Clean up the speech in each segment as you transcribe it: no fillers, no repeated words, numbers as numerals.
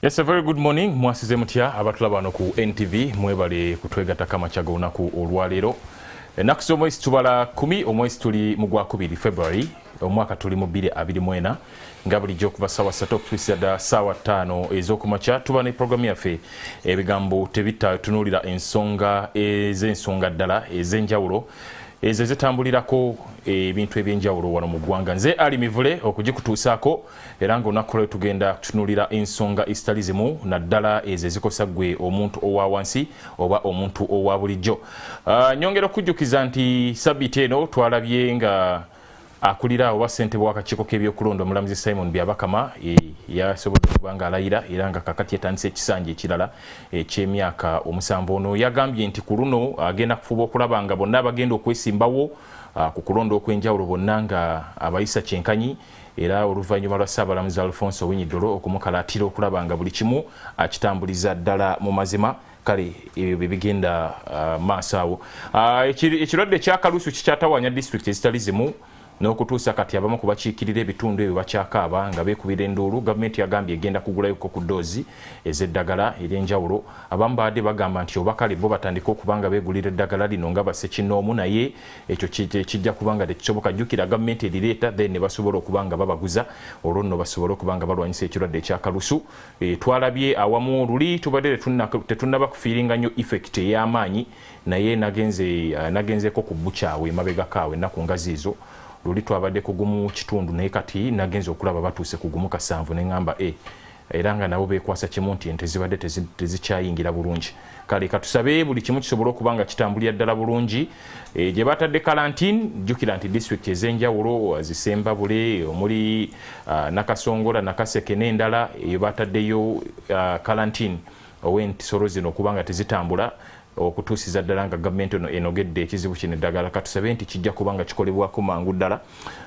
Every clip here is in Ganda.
Yes, a very good morning. Mwasize mutya abatulaba no ku NTV mwebale kutwegata kama chaga unaku olwalero. Nakuso mwezi tubala 10 omwezi tuli mu gwa 2 February omwaka tuli mu 2024 nga bulijjo kuva sawa 3 okutuusa sawa 5 ez'okumakya tuba ne programu yaffe ebigambo tebita tunulira ensonga ez'ensonga ddala ez'enjawulo ezo zitambulirako ebintu ebyenjawulo wano mu ggwanga. Nze ali mivule okugikutuusaako era ng'olunaku tugenda kutunulira ensonga ezitali zimu naddala ezo ezikosa ggwe omuntu owa wansi oba omuntu owa bulijjo. Nyongera okujjukiza nti sabbiiti eno twalabye nga akulira oba ssentebe w'akakiiko k'ebyokulonda omulamuzi Simon Byabakama yasobodde okuba nga alayira era nga kakati yatandise ekisanja ekirala eky'emyaka 7. Ono yagambye nti ku luno agenda kufuba okulaba nga bonna abagenda okwesimbawo ku kulonda okw'enjawulo bonna nga abayisa kyenkanyi era oluvannyuma lwa Ssaabalamuzi Alfonso Owiny-Dollo okumukalaatira okulaba nga buli kimu akitambuliza ddala mu mazima. Kale ebyo bigenda maaso awo. Ekirwadde ky'akalusu kikyatawaanya disitulikiti ezitali zimu n'okutuusa kati abamu kubakiikirira ebitundu ebyo bakyakaaba nga beekubira enduulu. Gavumenti yagambye egenda kugulayoko ku ddoozi ez'eddagala ery'enjawulo. Abamu baadde bagamba nti oba kale bo batandika okuba nga beegulira eddagala lino nga bassekinnoomu, naye ekyo kijja kuba nga tekisoboka. Jjukira gavumenti erireeta then ne basobola okuba nga babaguza olwo nno basobole okuba nga balwanyisa ekirwadde ekyakalusu. Twalabye awamu luli tubadde tetunnaba kufiiringa nnyo effect ey'amaanyi, naye nagenzeeko ku bukyawe emabegakaawe ennaku nga ziizo. Luli twabadde kugumu kitundu naye kati nagenza okulaba batuuse kugumu 7 ne ngamba era nga nabo beekwasa kimu nti ente zibadde tezikyayingira bulungi. Kale katusabe buli kimu kisobola okuba nga kitambulira ddala bulungi. Gye batadde karantine, jjukira nti disitulikiti ez'enjawulo zisembabule omuli Nakasongola, Nakaseke n'endala eyo bataddeyo karantine ow'entisolo zino okuba nga tezitambula okutuusiza ddala nga gavumenti enogedde ekizibu kino eddagala. Katusabe nti kijja kuba nga kikolebwako mangu ddala.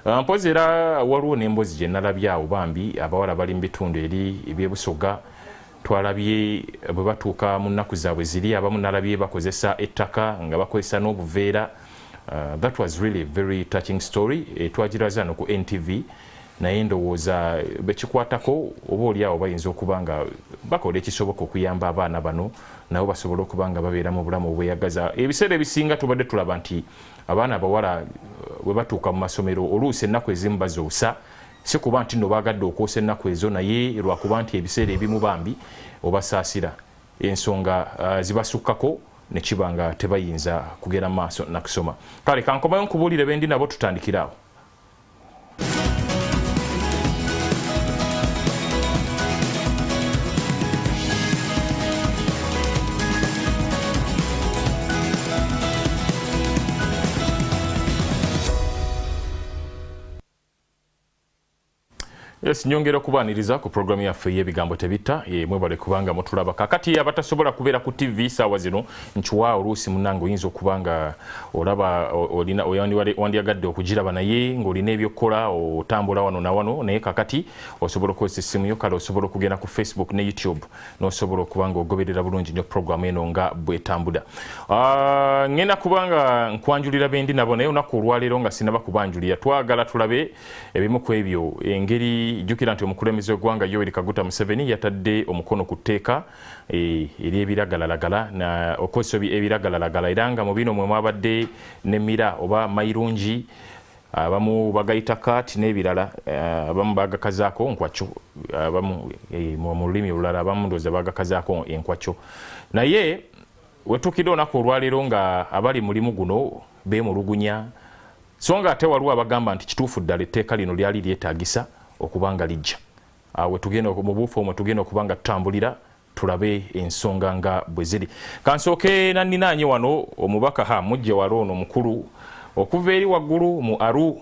Mpozi era waliwo n'emboozi gye nalabye awo bambi abawala bali mu bitundu eri ebyebusoga twalabye bwe batuuka mu nnaku zaabwe ziri abamu nalabye bakozesa ettaka nga bakozesa n'obuveera. That was really a very touching story. Twagiraza no ku NTV naye ndowooza bekikwatako oba oli awo bayinza okuba nga bakola ekisoboka okuyamba abaana bano nabo basobole okuba nga babeera mu bulamu obweyagaza. Ebiseera ebisinga tubadde tulaba nti abaana abawala bwe batuuka mu masomero oluusi ennaku ezimu bazoosa, si kuba nti nno baagadde okwosa ennaku ezo, naye lwakuba nti ebiseera ebimu bambi obasaasira ensonga zibasukkako ne kiba nga tebayinza kugera mu maaso nakusoma. Kale kankomayo nkubuulire bendi nabo tutandikiraawo. Yes, nyongera okubaaniriza ku programu yaffe y'ebigambo tebitta mwebale kubanga mutulaba. Kakati abatasobola kubeera ku TV saawa zino nkiwa oluusi munnange oyinza okuba nga olaba olina wandyagadde okugiraba naye ng'olina ebyokukola otambula wano na wano, naye kakati osobola okukozesa essimu yo. Kale osobola okugenda ku Facebook ne YouTube n'osobola okuba nga ogoberera bulungi nnyo programu eno nga bwetambula. Ngenda kubanga nkwanjulira bendi nabo naye olunaku olwaleero nga sinaba kubanjulira. Twagala tulabe ebimu ku ebyo engeri. Jjukira nti omukulembeze w'eggwanga Yoweri Kaguta Museveni yatadde omukono ku tteeka ery'ebiragalalagala na okozesa ebiragalalagala era nga mu bino mwe mwabadde n'emmira oba mayirungi, abamu bagayita kaati n'ebirala, abamu bagakazaako nkwacyo, abamu mu lulimi olulala abamu ndowooza bagakazaako enkwacyo. Naye wetuukidde olunaku olwaleero nga abali mulimu guno beemulugunya, so nga ate waliwo abagamba nti kituufu ddala etteeka lino lyali lyetaagisa okubanga lijja. Awe tugenda mu buufu omwe tugenda okubanga tutambulira tulabe ensonga nga bwe ziri. Kansooke nanninaanye wano omubaka mujje wali ono mukulu okuva eri waggulu mu Aru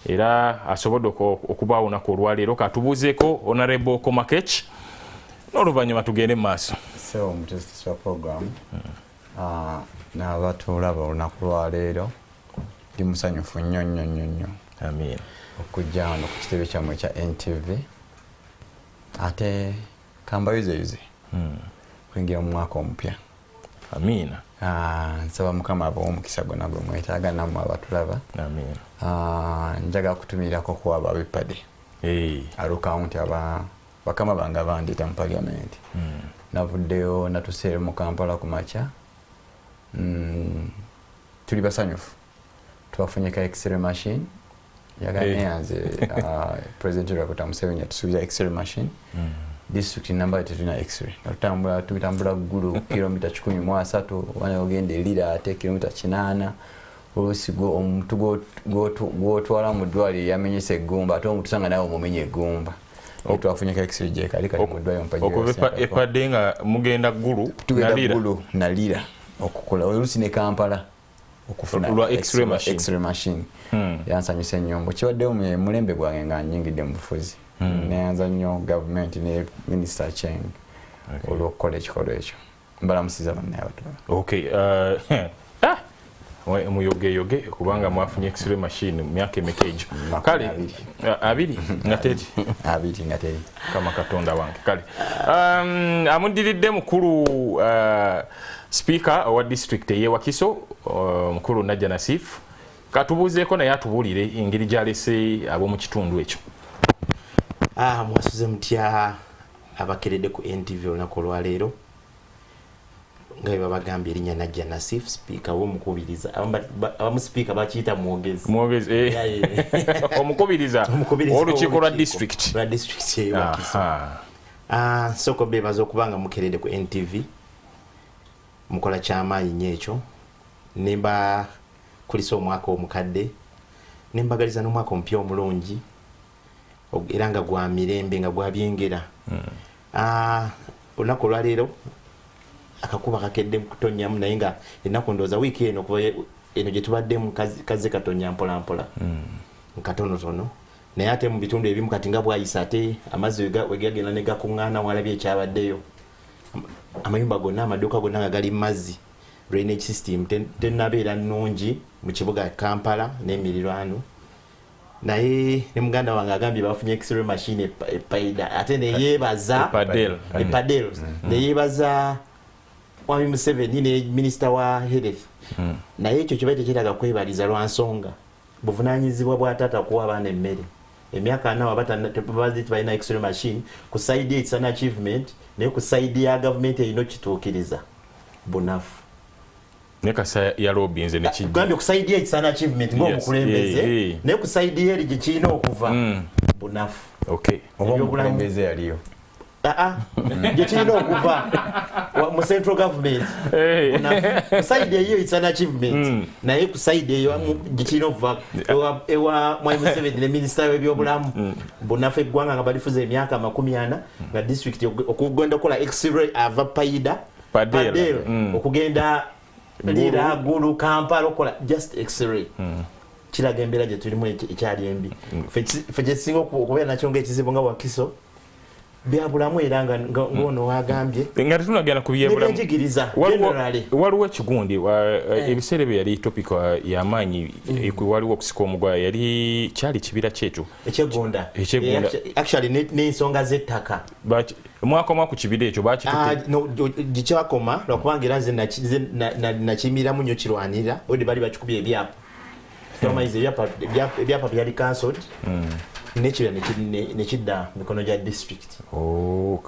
era asobodde okubaawo olunaku olwaleero. Katubuuzeeko Honorable Komakech n'oluvannyuma tugende mu maaso. So omutesitisi wa programu n'abatulaba olunaku lwaleero ndi musanyufu nnyo nnyo nnyo nnyo. Amen. Okujja wano ku kitebe kyammwe kya NTV ate kambayuzeyuze kuingira mu mwaka omupya. Amiina. Nsaba Mukama abawe omukisa gwonna gwe mwetaaga nammwe abatulaba. Amiina. Njagala kutumirirako kuwaba ab'eppade. Alu kawunti bakama banga bandita mu parliament navuddeyo natuseere mu Kampala ku makya tuli basanyufu twafunye ka x-ray machine yaganyanze president Dr. Museveni yatusuubiza x-ray machine district number tetulina x-ray tutambula ggulu kilomita 13 wana ogenda elira ate kilomita 8 olusigo omuntu gwotwala mu ddwaliro yamenyese eggumba ate omuntu sanga nawe omumenye eggumba twafunye ka x-ray je kali mu ddwaliro okuva epadde nga mugenda ggulu nalira okukola olusi ne Kampala okufuna x-ray machine yansanyusa nnyo mbukiwaddewo mulembe gwange nga nyingidde mu bufuzi neyanza nnyo gavumenti ne minisita Cheng olw'okukola ekikolwa ekyo mbalamusiza bannaye abatwala muyogeyoge kubanga mwafunye x-ray machine myaka emeka egyo kale 2 nga teri 2 nga teri kama katonda wange kale amudiridde mukulu speaker wa district ye Wakiso mukulu Najja Nasif katubuuzeeko naye atubuulire engeri gyalese ab'omu kitundu ekyo. Mwasuze mutya abakeredde ku NTV olunaku olwaleero nga bwe babagambye erinnya Najja Nasif speaker w'omukubiriza abamu speaker bakiyita mwogezi omukubiriza olukiiko lwa district ye Wakiso. Soko bebaza okubanga mukeredde ku NTV mukola kyamaanyi nnyo ekyo nemba kulisa omwaka omukadde nembagaliza n'omwaka omupya omulungi era nga gwa mirembe nga gwa byengera. Olunaku olwaleero akakuba kakedde kutonyamu naye nga ennaku ndowooza wiiki eno kuba eno gye tubaddemu kaze katonya mpola mpola nkatonotono naye ate mu bitundu ebimu kati nga bwayisa ate amazzi wegagenda ne gakuŋŋaana walabye ekyabaddeyo amayumba gonna amaduuka gonna nga gali mu mazzi drainage system tenabeera nnungi mu kibuga Kampala n'emirirwano naye ne muganda wange agambye bafunye x-ray machine epaida ate neyeebaza epadel neyeebaza Mwami Museveni ne minister wa health naye ekyo kibaite kiraga kwebaliza lwa nsonga buvunaanyizibwa bwa taata kuwa abaana emmere emyaka 4 tebabazi balina x-ray machine ku side it's an achievement naye ku side ya government erina kituukiriza bunafu nekasa ya lobbyinze nekijja gambye ku side ye it's an achievement ng'omukulembeze naye ku side ye eri gye okuva bunafu omukulembeze yaliyo gye kirina okuva mu central government ku side eyo it's an achievement naye ku side eyo gye kirina okuva ewa Mwami Museveni ne minisita w'ebyobulamu bunafu eggwanga nga balifuza emyaka 40 nga district okugenda okukola x-ray ava paida padel okugenda lira gulu Kampala okola just x-ray kiraga embeera gye tulimu ekyali embi fe gye tusinga okubeera nakyo ng'ekizibu nga Wakiso byabulamu era ng'ono wagambye nga tetunagenda ku byebulamu njigiriza waliwo ekigundi ebiseera bye yali topic y'amaanyi waliwo okusika omugwa yali kyali kibira kyekyo ekyegunda actually n'ensonga z'ettaka mwakoma ku kibira ekyo gikyakoma lwakubanga era nze nakimiramu nnyo kirwanirira odi bali bakikubye ebyapa tomayiza ebyapa byali cancelled nekira nekidda mikono gya district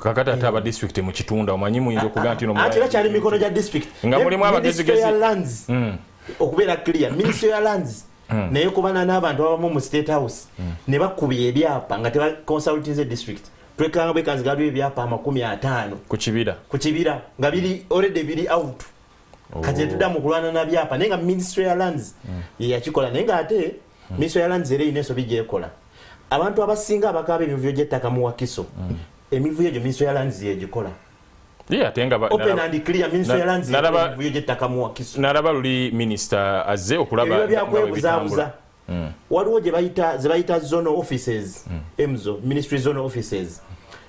kakati ate aba district mu kitunda omanyi muyinza okugaa nti ate bakyali mikono gya district nga mulimu abagezigezi okubeera clear ministry ya lands naye kubana n'abantu abamu mu state house ne bakubye ebyapa nga tebaconsultinze district twekanga bwekanzi galiwo ebyapa 50 ku kibira nga biri already biri out kati tudda mu kulwana na byapa naye nga ministry ya lands yakikola naye nga ate ministry ya lands era erina ensobi gyekola abantu abasinga abakaaba emivuyo gy'ettaka mu Wakiso emivuyo egyo ministry ya lands yegikola open and clear ministry ya lands emivuyo gy'ettaka mu Wakiso nalaba luli minister azze okulaba byakwebuzabuza waliwo ze bayita zone offices emzo ministry zone offices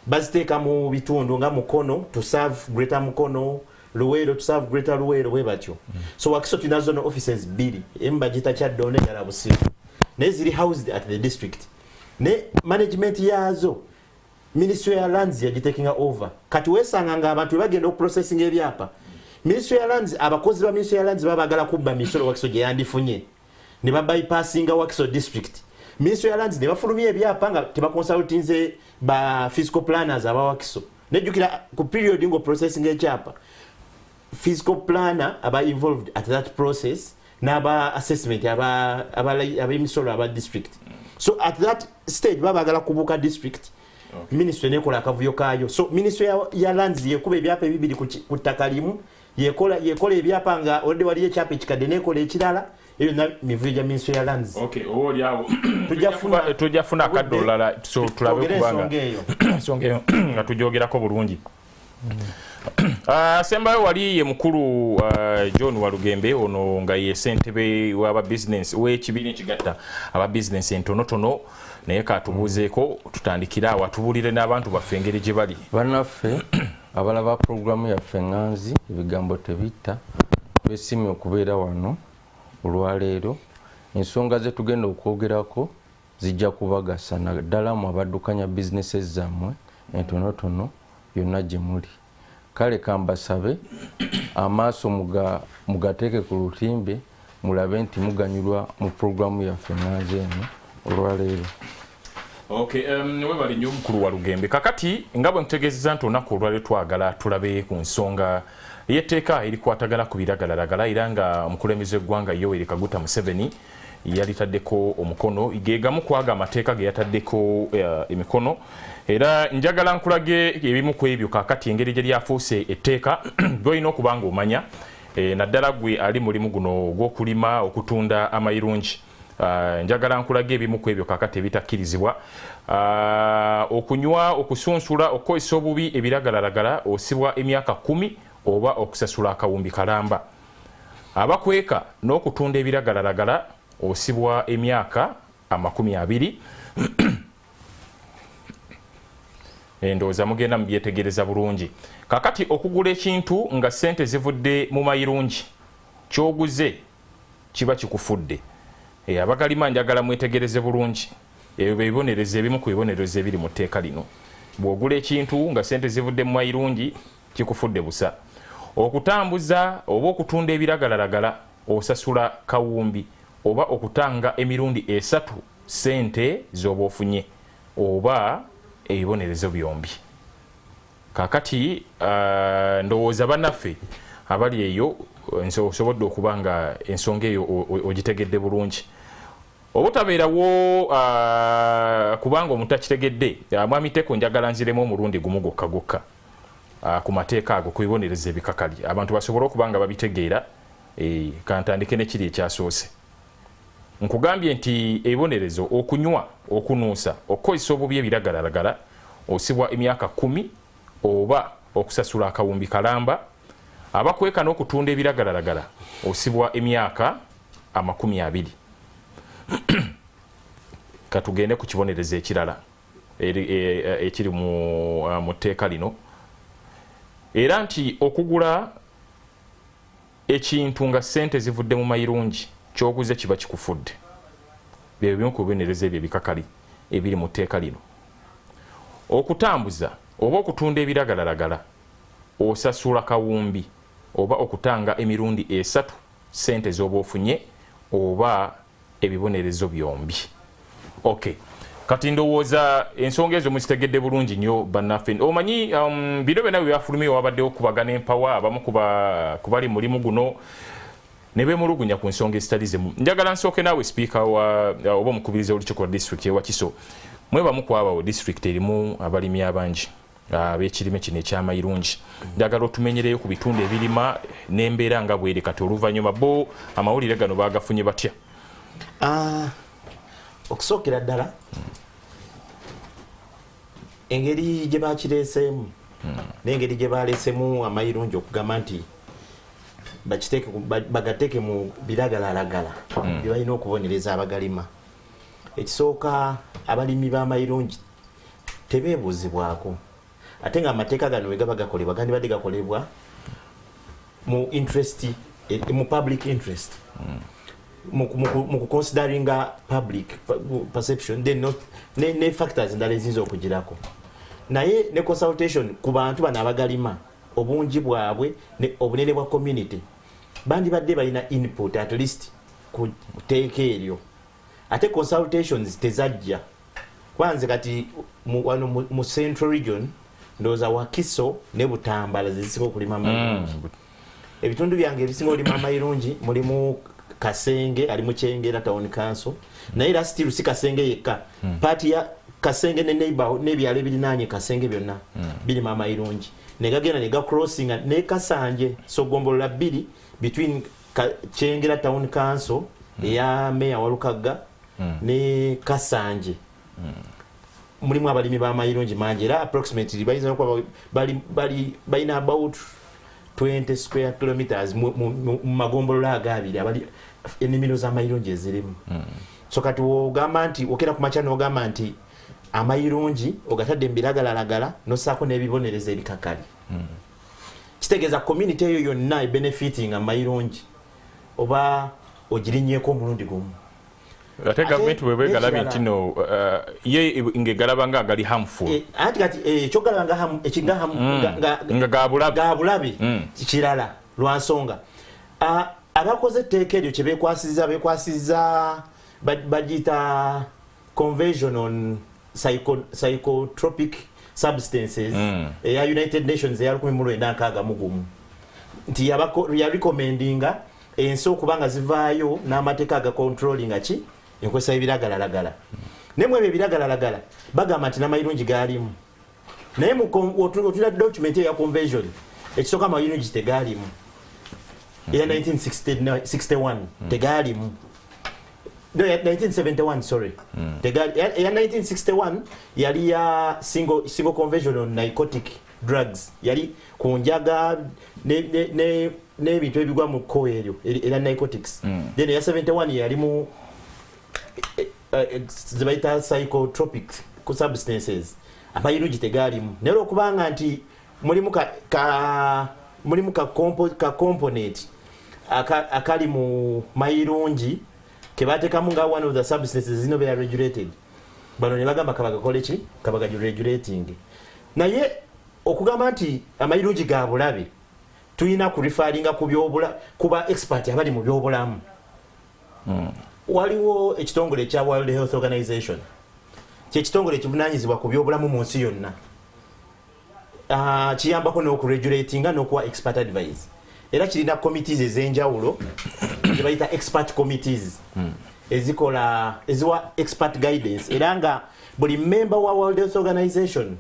baziteeka mu bitundu nga Mukono to serve greater Mukono Luweero to serve greater Luweero bwe batyo so Wakiso tulina zone offices 2 emu bagita Kyaddondo endala Busiru naye ziri housed at the district ne management yazo ministry ya lands yagitakinga over kati wesanga nga abantu bagenda okuprocessing ebyapa ministry ya lands abakozi ba ministry ya lands babagala kubba misolo Wakiso gye yandifunye ne babypassinga Wakiso district Ministry ya Lands ne bafulumya ebyapa nga tebakonsultinze ba fiscal planners abawakiso nejjukira ku period ngo processing ekyapa fiscal planner aba involved at that process n'aba assessment ab'emisolo aba district. So at that stage babagala kubuka district. Okay. Ministry nekola akavuyo kayo. So Ministry ya Lands yekuba ebyapa ebibiri ku ttaka limu yekola ebyapa nga odde wali ekyapa ekikadde nekola ekirala eyo na mivuyo gya Ministry ya Lands. Okay, oli awo tujafuna akadolala so tulabe kubanga songeyo nga tujogerako bulungi. Sembayo wali ye mukulu John Walugembe ono nga ye ssentebe w'aba business w'ekibiina ekigatta aba business entonotono naye katubuuzeeko tutandikira watubulire n'abantu baffe engeri gye bali bannaffe abalaba programu yaffe Nganzi ebigambo tebitta besimye okubeera wano olwaleero ensonga ze tugenda okwogerako zijja kubagasa naddala mu abaddukanya businesses zammwe entonotono yonna gye muli. Kale kambasabe amaaso mugateeke ku lutimbe mulabe nti muganyulwa mu programu yaffe Nganzi eno olwaleero. Okay, webali nnyo mukulu Walugembe. Kakati nga bwe ntegeezezza nti olunaku olwaleero twagala tulabe ku nsonga y'etteeka erikwatagana ku biragalalagala era nga omukulembeze w'eggwanga Yoweri Kaguta Museveni yalitaddeko omukono geegamu kwaga amateeka ge yataddeko emikono era njagala nkulage ebimu ku ebyo kakati engeri gye lyafuuse etteeka gw'olina okuba nga omanya naddala gwe ali mulimu guno gw'okulima okutunda amayirungi. Njagala nkulage ebimu ku ebyo kakati ebitakkirizibwa okunywa okusunsula okukozesa obubi ebiragalalagala osibwa emyaka 10 oba okusasula akawumbi kalamba. Abakweka n'okutunda ebiragalalagala osibwa emyaka 20. Endowooza mugenda mubyetegereza bulungi. Kakati okugula ekintu nga ssente zivudde mu mayirungi kyoguze kiba kikufudde. Abagalima njagala mwetegereze bulungi. Ebyo bibonereze ebimu ku bibonerezo ebiri mu tteeka lino. Bw'ogula ekintu nga ssente zivudde mu mayirungi kikufudde busa. Okutambuza oba okutunda ebiragalalagala osasula kawumbi oba okutanga emirundi 3 ssente z'oba ofunye oba ebibonerezo byombi. Kakati ndowooza bannaffe abali eyo nsobodde okuba nga ensonga eyo ogitegedde bulungi. Obutabeerawo kubanga omuntu akitegedde mwami Teko njagala nziremu omulundi gumu gwokka ku mateeka ago ku bibonerezo ebikakali abantu basobole okuba nga babitegeera. Kantandike nekiri ekyasoose. Nkugambye nti ebibonerezo okunywa okunuusa okukozesa obubi ebiragalalagala osibwa emyaka 10 oba okusasula akawumbi kalamba. Abakweka n'okutunda ebiragalalagala osibwa emyaka 20. Katugende ku kibonerezo ekirala ekiri mu tteeka lino era nti okugula ekintu nga ssente zivudde mu mayirungi kyoguze kiba kikufudde. Bye bimu ku bibonerezo ebyo ebikakali ebiri mu tteeka lino. Okutambuza oba okutunda ebiragalalagala osasula kawumbi oba okutanga emirundi 3 ssente z'oba ofunye oba ebibonerezo byombi. Okay. Kati ndowooza ensonga ezo muzitegedde bulungi nnyo bannaffe. Omanyi bino byonna byafulumye wabaddewo okubagana empawa abamu kubali mulimu guno ne beemulugunya ku nsonga ezitali zimu. Njagala nsooke naawe sipiika oba omukubiriza w'olukiiko lwa disitulikiti ewakiso. Mwebamu ku abo disitulikiti erimu abalimi abangi ab'ekirime kino ekyamayirungi. Njagala otumenyereyo ku bitundu ebirima n'embeera nga bweri kati oluvannyuma bo amawulire gano baagafunye batya? Okusookera ddala engeri gye bakireeseemu n'engeri gye baleesemu amayirungi okugamba nti bagateeke mu biragalalagala bye balina okubonereza abagalima. Ekisooka abalimi b'amayirungi tebeebuuzibwako ate nga amateeka gano we gaba gakolebwa gandibadde gakolebwa mu interest mu public interest mu consideringa public perception then not ne factors endala eziyinza okugirako naye ne consultation ku bantu bano abagalima obungi bwabwe ne obunene bwa community bandibadde balina input at least ku teeka eryo ate consultations tezajja kwanze kati mu Central Region ndoza Wakiso ne Butambala zisinga okulima amayirungi ebitundu byange ebisinga olima amayirungi mulimu Kasenge ali mu Kyengera Town Council naye era still si Kasenge yekka party ya Kasenge ne neighbor ne byale bilinanye Kasenge byonna birima amayirungi ne gagenda ne ga crossing ne Kasanje so gombolola bbiri between Kyengera Town Council ya Mayor Walukaga ne Kasanje mulimu abalimi ba amayirungi mangi era approximately bayinza okuba bali about 20 square kilometers mu magombolola agabiri abali enimiro za amayirungi ezirimu so kati ogamba nti okera ku machano ogamba nti amayirungi ogatadde mbiragalalagala nosako n'ebibonereza ebikakali kitegeeza community eyo yonna benefiting amayirungi oba ogirinyeko omulundi gumu ate government bwe galabye nti no ye ngegalabanga gali harmful ati kati ekyogalabanga nga gabulabi kirala lwansonga abakoze etteeka eryo bekwasiza bagita convention on psychotropic substances eya United Nations eya 1961 nti yarecommendinga ensi okubanga zivaayo n'amateeka aga controlling ki enkozesa y'ebiragalalagala nemwe ebiragalalagala bagamba nti n'amayirungi galimu naye otula document ya convention ekisooka amayirungi tegalimu eya 1961 tegalimu 1971 sorry eya 1961 yali ya single convention on narcotic drugs yali kunjaga n'ebintu ebigwa mu kko eryo era narcotics then eya 71 yalimu zibayita psychotropic substances amayirungi tegalimu naye okubanga nti mulimu ka component akali mu mayirungi kebatekamu nga one of the substances zino be are regulated bano ne bagamba kabagakole ki kabaga regulating naye okugamba nti amayirungi ga bulabe tuyina ku referringa ku byobula kuba expert abali mu byobulamu waliwo ekitongole kya World Health Organization kyekitongole kivunanyizibwa ku byobulamu mu nsi yonna kiyambako n'okuregulatinga n'okuwa expert advice era kirina committees ez'enjawulo zebayita expert committees eziwa expert guidance era nga buli member wa World Health Organization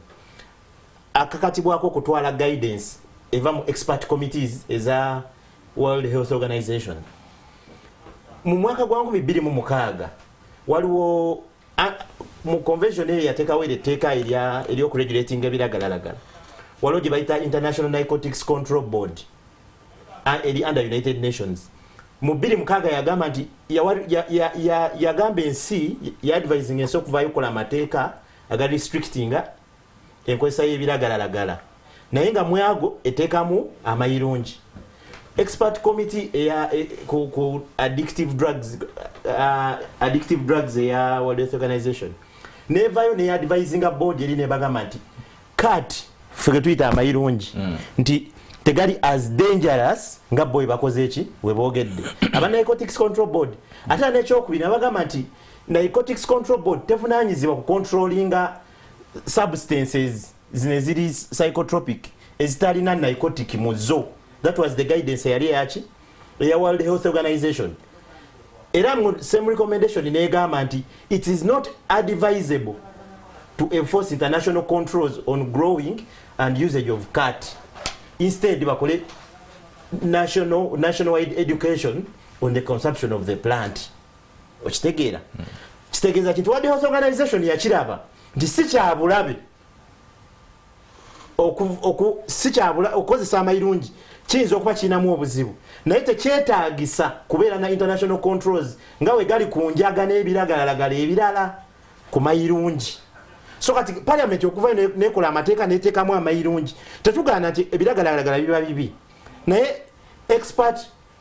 akakatibwako okutwala guidance eva mu expert committees eza World Health Organization. Mu mwaka gwa 2006 waliwo mu convention eyo yateekawo etteeka ery'okuregulating ebiragalalagala waliwo gye bayita International Narcotics Control Board eri under United Nations. Mu 2006 yagamba nti yagamba ensi advising ensi okuvaayo okukola amateeka aga restrictinga enkozesa y'ebiragalalagala naye nga mwago eteekamu amayirungi. Expert committee ku addictive drugs ya World Health Organization nevayo ne advising board eri ne bagamba nti kat fege tuyita amayirungi nti tegali as dangerous nga boy bakoze eki webogedde aba narcotics control board ate n'ekyokubiri bagamba nti narcotics control board tevunanyizibwa ku controllinga substances zine ziri psychotropic ezitalina narcotic muzo. That was the guidance yali yachi ya World Health Organization. Era same recommendation inegamba nti it is not advisable to enforce international controls on growing and usage of cat. Instead bakole nationwide education on the consumption of the plant. Okitegeera kitegeeza kintu World Health Organization yakiraba nti si kyabulabe sikyabula okozesa amayirungi kiyinza okuba kirinamu obuzibu naye tekyetaagisa kubeera na international controls nga we gali ku njaga n'ebiragalalagala ebirala ku mayirungi. So kati parliament okuvayo nekola amateeka neteekamu amayirungi tetugaana nti ebiragalalagala biba bibi naye expert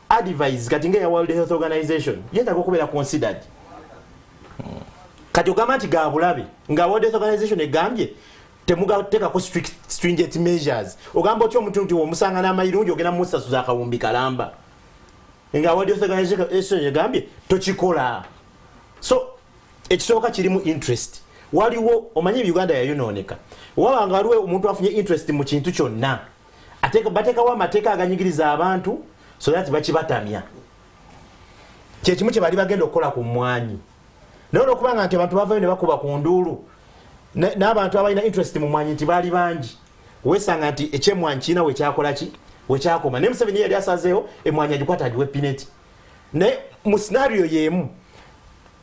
advice kati nga ya World Health Organization yeetaaga okubeera considered. Kati ogamba nti ga bulabe nga World Health Organization egambye temugateeka ko stringent measures ogamba otyo omuntu nti omusanga n'amayirungi ogenda mu musasuza akawumbi kalamba nga World Health Organization egambye tokikola. So ekisooka kirimu interest waliwo omanyi Uganda yayonooneka wabanga waliwo omuntu afunye interest mu kintu kyonna bateekawo amateeka aganyigiriza abantu so that bakibatamya kyekimu kye bali bagenda okukola ku mmwanyi naye olwokubanga nti abantu bavayo ne bakuba ku nduulu n'abantu abalina interest mu mmwanyi nti baali bangi wesanga nti ekyemmwanyi kirina wekyakola ki wekyakoma naye Museveni yali asazeewo emmwanyi agikwata agiwe pineti naye mu scenario yeemu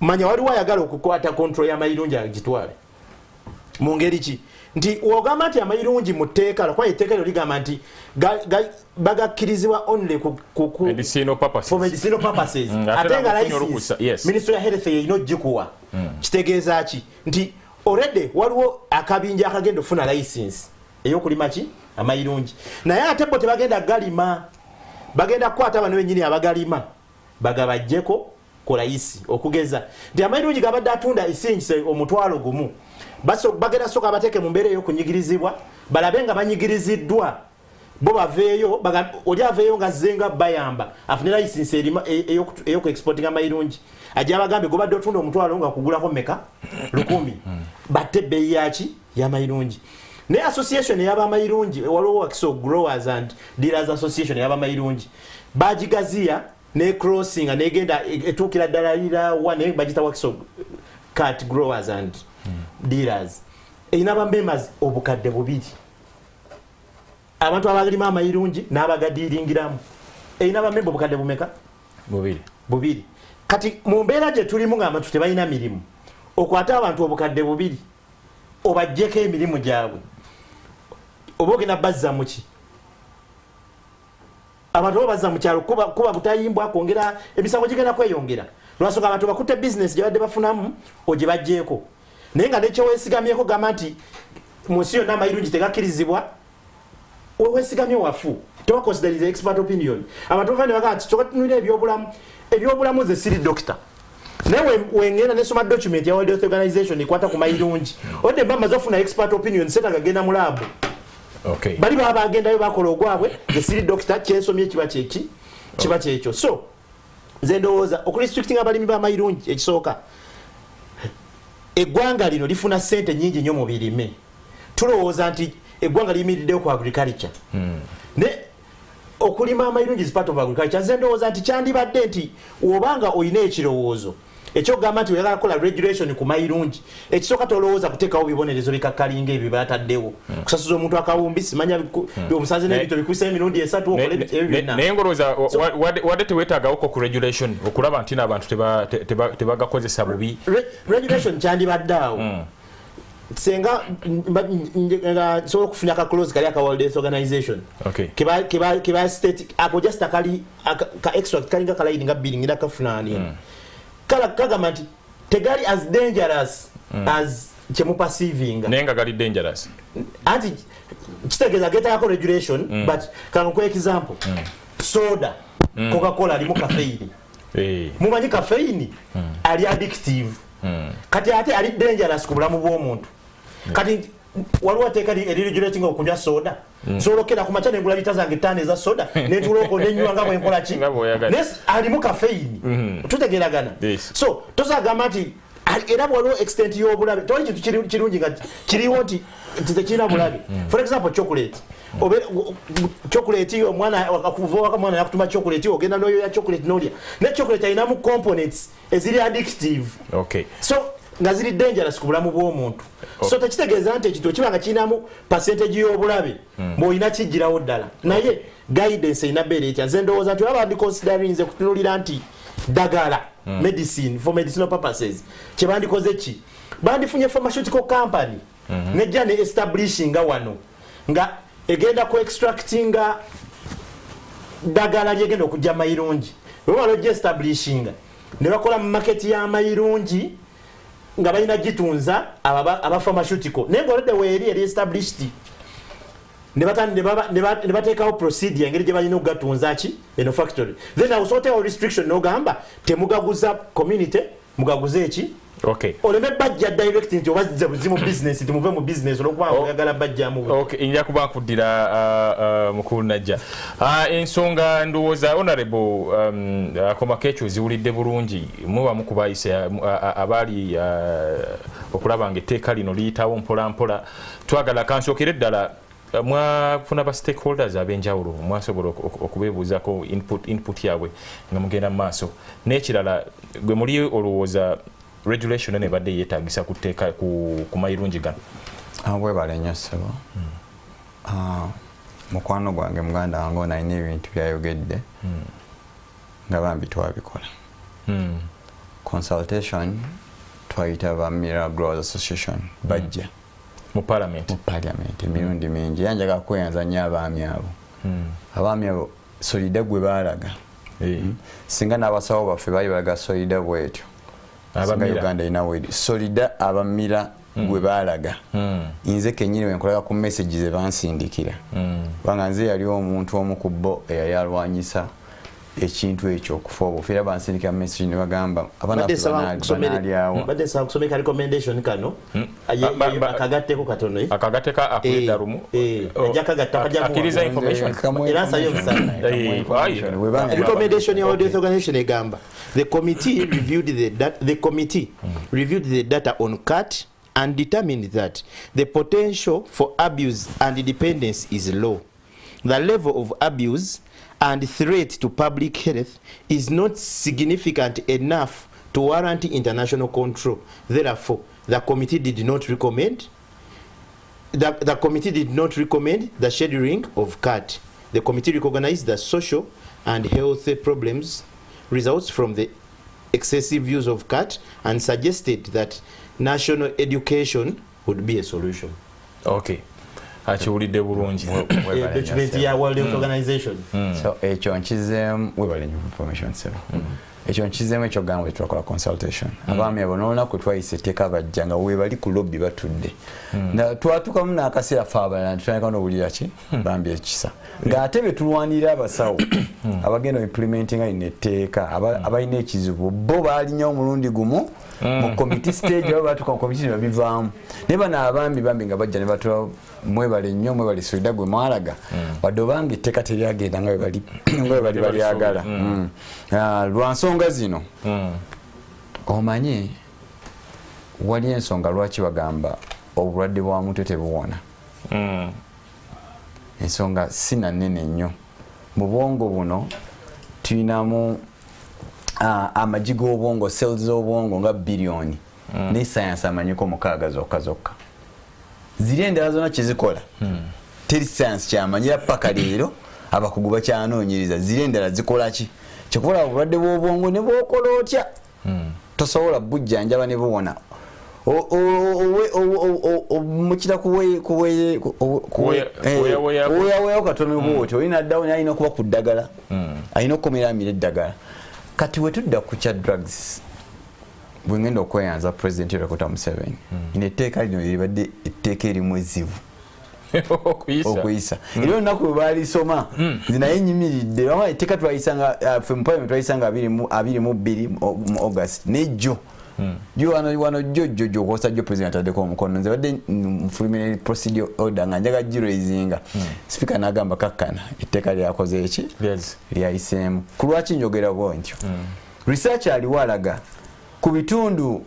manya waliwo ayagala okukwata control y'amayirungi agitwale mu ngeri ki nti wogamba nti amayirungi mu tteeka lwakuba etteeka lyo ligamba nti bagakkirizibwa only for medicinal purposes ate nga license Ministry ya Health yeyina ogikuwa kitegeeza ki nti already waliwo akabinja akagenda ofuna license ey'okulima ki amayirungi naye ate bo tebagenda galima bagenda kukwata bano bennyini abagalima bagabajjeko kolayisi okugeza nti amayirungi gabadde atunda isingise omutwalo gumu bagenda soka abateeke mu mbeera ey'okunyigirizibwa balabe nga banyigiriziddwa bo baveeyo oli aveeyo nga zenga bayamba afune license ey'oku exporting amayirungi ajja abagambe gobadde otunda omutwalo nga kugulako meka 1,000 batte ebbeeyi yaki y'amayirungi ne association y'abamayirungi waliwo Wakiso Growers and Dealers Association y'abamayirungi bagigaziya ne crossing negenda etuukira ddala lira wane bagita Wakiso Cat Growers and Dealers erina bambemaz obukadde 2 abantu abagalima amayirungi n'abagadiiringiramu erina bamemba obukadde bumeka 2 kati mu mbeera gye tulimu ng'abantu tebalina mirimu okwata abantu obukadde 2 obajjeko emirimu gyabwe oba ogenda bazza muki abantu bo bazza mu kyalo kuba butayimbwa kwongera emisango gigenda kweyongera lwasooka abantu bakutte business gye badde bafunamu ogye bajjeeko naye nga nekyo weesigamyeko gamba nti mu nsi yonna amayirungi tegakkirizibwa weesigamye wafu tewaconsiderize expert opinion abantu bava ne bagamba nti kyoka tunulira ebyobulamu ze siri doctor naye wengenda nesoma document ya World Health Organization ekwata ku mayirungi odde bamba zofuna expert opinion seta gagenda mu labo okay bali baba agendayo bakola ogwabwe ze siri doctor kyensomye kiba kyekyo so nze ndowooza okurestricting abalimi b'amayirungi ekisooka eggwanga lino lifuna ssente nyingi nnyo mu birime tulowooza nti eggwanga liyimiriddeyo ku agriculture ne okulima amayirungi is part of agriculture nze ndowooza nti kyandibadde nti obanga oyina ekirowoozo ekyogamba nti oyagala kukola regulation ku mayirungi ekisooka tolowooza kuteekawo bibonerezo bikakkalinga ebyo bataddewo kusasuza omuntu akawumbi simanya omusanze n'ebito bikubisa emirundi 3 naye ngolowooza wadde teweetaagawoko ku regulation okulaba nti n'abantu tebagakozesa bubi regulation kyandibadde awo senga sobola okufuna akaklose kali aka World Health Organization keba state ako just akali ka extract kalinga kalaidi nga billing nda kafunani kala kagamba nti tegali as dangerous as chemu perceiving nenga gali dangerous anti kitegeza geta yako regulation but kanga kwa example soda Coca-Cola limu caffeine mumanyi caffeine ali addictive kati ate ali dangerous ku bulamu bw'omuntu kati waliwo ateeka regulating okunywa soda solokera ku macha nengula lita zange 5 eza soda netuloko nenywa nga bwenkola ki nes alimu caffeine tutegeragana so tozagamba nti era waliwo extent y'obulabe toli kintu kirungi nga kiriwo nti tekirina bulabe for example chocolate chocolate omwana akakuva mwana yakutuma chocolate ogenda noyo ya chocolate nolya ne chocolate ayinamu components eziri addictive so nga ziri dangerous ku bulamu bw'omuntu so tekitegeeza nti ekito kibanga kirinamu percentage y'obulabe bw'olina kijjirawo ddala naye guidance erina beera etya nze ndowooza nti baba considering nze kutunulira nti ddagala medicine for medicinal purposes kye bandikoze ki bandifunye pharmaceutical company nejja ne establishing wano nga egenda ku extractinga ddagala lyegenda okujja mayirungi webalo gye establishing ne bakola mu market y'amayirungi nga balina gitunza aba pharmaceutical naye ng'oludde weeri eri established ne bateekawo procedure engeri gye balina okugatunza ki eno factory then awusootewo restriction n'ogamba temugaguza community mugaguze eki Okay. Oleme bajja direct nti obazze buzimu business nti muve mu business olwokuba oyagala bajja mu. Okay, inja kuba kuddira mukulu najja. Ensonga ndowooza honorable akoma kecho ziwulidde bulungi muba mukubayise abali okulaba ng'etteeka lino liyitawo mpola mpola twagala kansokere ddala mwafuna ba stakeholders ab'enjawulo mwasobola okubeebuuzako input yaabwe nga mugenda mu maaso n'ekirala gwe muli olowooza regulation ne badde yeetaagisa kuteeka ku mayirungi gano. Bwebale nnyo ssebo. Mukwano gwange muganda wange ono alina ebintu byayogedde nga bambi twabikola. Consultation twayita ba Mineral Growers Association bajja mu parliament emirundi mingi yanjaga kweyanza nnyo abaami abo. Abaami abo solida gwe baalaga singa n'abasawo baffe bali balaga solida bwetyo singa Uganda ina wedi solida abamira gwe baalaga nze kenyini wenkolaga ku messages ebansindikira banga nze yali omuntu omu ku bo eyalwanyisa ekintu ekyo okufa obufiira bansindikira message ne bagamba abanaliawo badde nsaba kusomeka recommendation kano akagatteko katono akagateka akulidda lumu akiriza information era nsayo obusana recommendation ya World Health Organization egamba the committee reviewed the data on CAT and determined that the potential for abuse and dependence is low. The level of abuse and threat to public health is not significant enough to warrant international control. Therefore, the committee did not recommend the scheduling of CAT. The committee recognized the social and health problems results from the excessive use of CAT and suggested that national education would be a solution. Okay. Achiwulidde bulungi. Document ya World Health Organization. So ekyo nkizeemu webale information sebo. Ekyo nkizeemu ekyo gamba twakola consultation. Abaami abo n'olunaku twayise etteeka bajja nga webali ku lobby batudde. Twatukamu n'akaseera faabala ntitwaleka n'owulira ki bambi ekisa. Ng'ate be tulwanirira abasawo abagenda implementinga lino etteeka abalina ekizibu bo baalinnya omulundi gumu mu committee stage abo batuka mu committee ne babivaamu. Ne bano abambi nga bajja ne batula mwebale nnyo mwebale solida gwe mwalaga wadde obanga etteeka teryagenda nga bali balyagala. Lwa nsonga zino omanyi wali ensonga lwaki bagamba obulwadde bwa mutwe tebuwona. Ensonga sina nnene nnyo mu bwongo buno tulinamu amagi g'obwongo cells z'obwongo nga biliyoni ne science amanyiko 6 zokka ziri endala zonna kyezikola teri science kyamanyira paka leero abakugu bakyanoonyereza ziri endala zikola ki kikukola obulwadde bw'obwongo ne bwokola otya tosobola bujjanjaba ne buwona mukira kuweyaweyawo katono bwotyo olina addawo alina okuba ku ddagala alina okukomera amira eddagala kati wetudda ku kya drugs bwe ngenda okweyanza President Dr. Museveni etteeka lino libadde etteeka erimu ezzivu okuyisa era olunaku lwe baalisoma nze naye nyimiridde wama etteeka twayisanga ffe mu parliament twayisanga 22 mu August nejjo wano jjo okosa jjo president ataddeko omukono nze badde nfulumira procedure order nga njaga giraisinga speaker n'agamba kakkana etteeka lyakoze eki lyayiseemu ku lwaki njogera bwentyo research aliwo alaga ku bitundu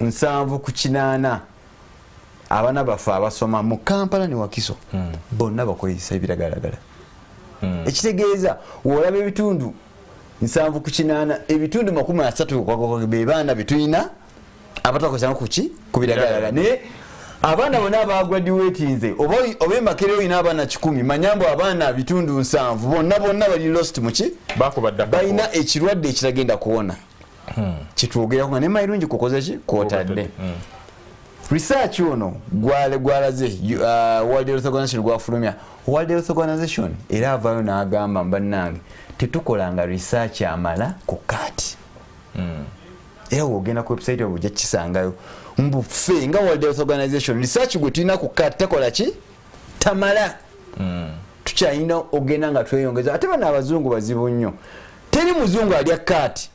7 abaana baffe abasoma mu Kampala ne Wakiso bonna bakozesa ebiragalalagala ekitegeeza olaba ebitundu 7 ebitundu 30 be baana bituyina abatakozesa ku biragalalagala ne abaana bonna abagraduatinze oba emakere oyina abaana 10 manyambo abaana bitundu 7 bonna bali lost muki balina ekirwadde ekiragenda kuwona kitwogerako nga ne mayirungi kukoza ki kwotadde research ono gwalaze World Health Organization gwafulumya World Health Organization era avayo n'agamba bannange tetukolanga research amala ku CAT era wogenda ku website obujja kisangayo mbufe nga World Health Organization research gwe tulina ku CAT tekola ki tamala tukyalina ogenda nga tweyongeza ate bana abazungu bazibu nnyo teri muzungu alya CAT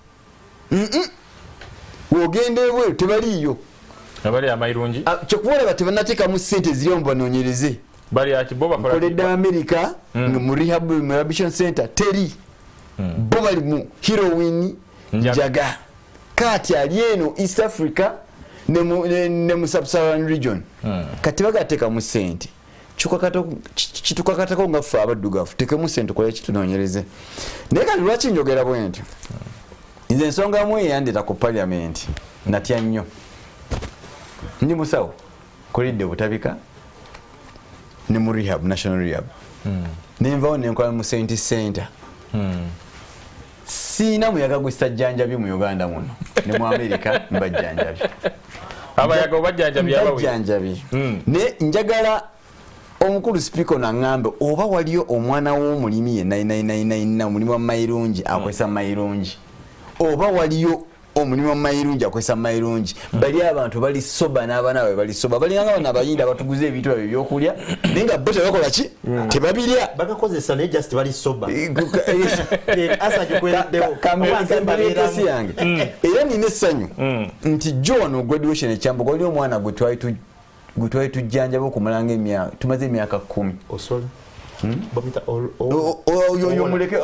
ogende bwe tebaliyo abali amayirungi kyokubona batebanateeka mu ssente ziri mubanoonyereze bali akiboba koledde America mu rehabilitation center teri bo bali mu heroin njaga kati ali eno East Africa ne mu sub-Saharan region kati bagateeka mu ssente kitukakatako nga ffe abaddugavu tekemu ssente kola kitunoonyereze naye kati lwaki njogera bwe ntyo nze ensonga mu eyandeta ku parliament natya nnyo ndi musawo kolidde butabika ne mu rehab national rehab nenvawo nenkola mu Saint Center siina muyaga gusajjanjabi mu Uganda muno ne mu America mbajjanjabi abayaga bajjanjabi ne njagala omukulu speaker nang'ambe oba waliyo omwana w'omulimi ye 9999 omulimu wa mayirungi akozesa mayirungi oba waliyo omulimu wa mayirungi akozesa mayirungi bali abantu bali soba n'abaana baabwe bali soba balinganga bano abayinda abatuguza ebintu byabwe ebyokulya naye nga bo tebakola ki tebabirya bagakozesa naye just bali soba kambekesi yange era nina essanyu nti jo wano graduation ekyambogo waliyo omwana gwe twali tujjanjaba okumalanga emyaka tumaze emyaka 10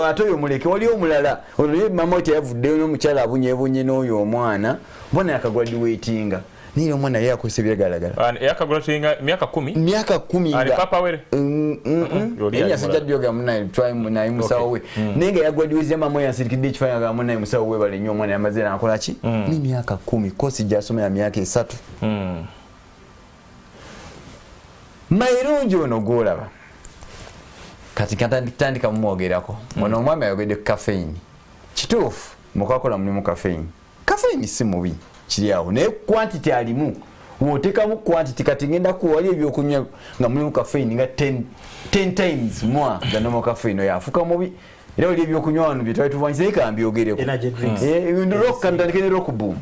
ate oyo muleke waliyo omulala olwo mama we teyavuddeyo n'omukyala abunyebunye n'oyo omwana mbona yakagraduatinga naye omwana yali akozesa ebiragalagala myaka 10 yasajjadyoga munaye naye musawo we naye nga yagraduatinga mama we yansirikidde ekifaananyi nga munaye musawo we bale nnyo omwana yamaze nakola ki ni myaka 10 kosi gyasoma ya myaka 3 mayirungi ono gwolaba kati katandika mumwogerako ono omwami ayogedde ku caffeine kituufu mukakola mulimu caffeine si mubi kiri awo naye quantity alimu woteekamu quantity kati ngenda kuwali ebyokunywa nga mulimu caffeine nga 10 times more than normal caffeine oyo afuuka mubi era oli ebyokunywa wano bye twali tuvanyisa naye kambyogereko kandandike ne rock boom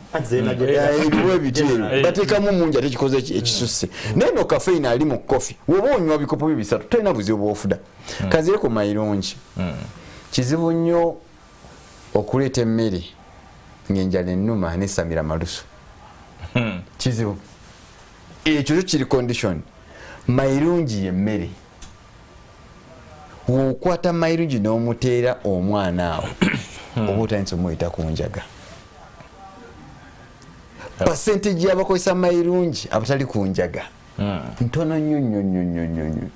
ebiwe bityeru bateekamu mungi ate kikoze ekisusse naye no caffeine ali mu coffee woba onywa bikopo byo 3 tolina buzibu bwofuda kanzireko mayirungi kizibu nnyo okuleeta emmere ng'enjala ennuma nesamira malusu kizibu ekyo kyo kiri condition mayirungi yemmere wokwata mayirungi n'omuteera omwana awo oba otandise omuyita ku njaga percentage y'abakozesa mayirungi abatali ku njaga ntono nnyo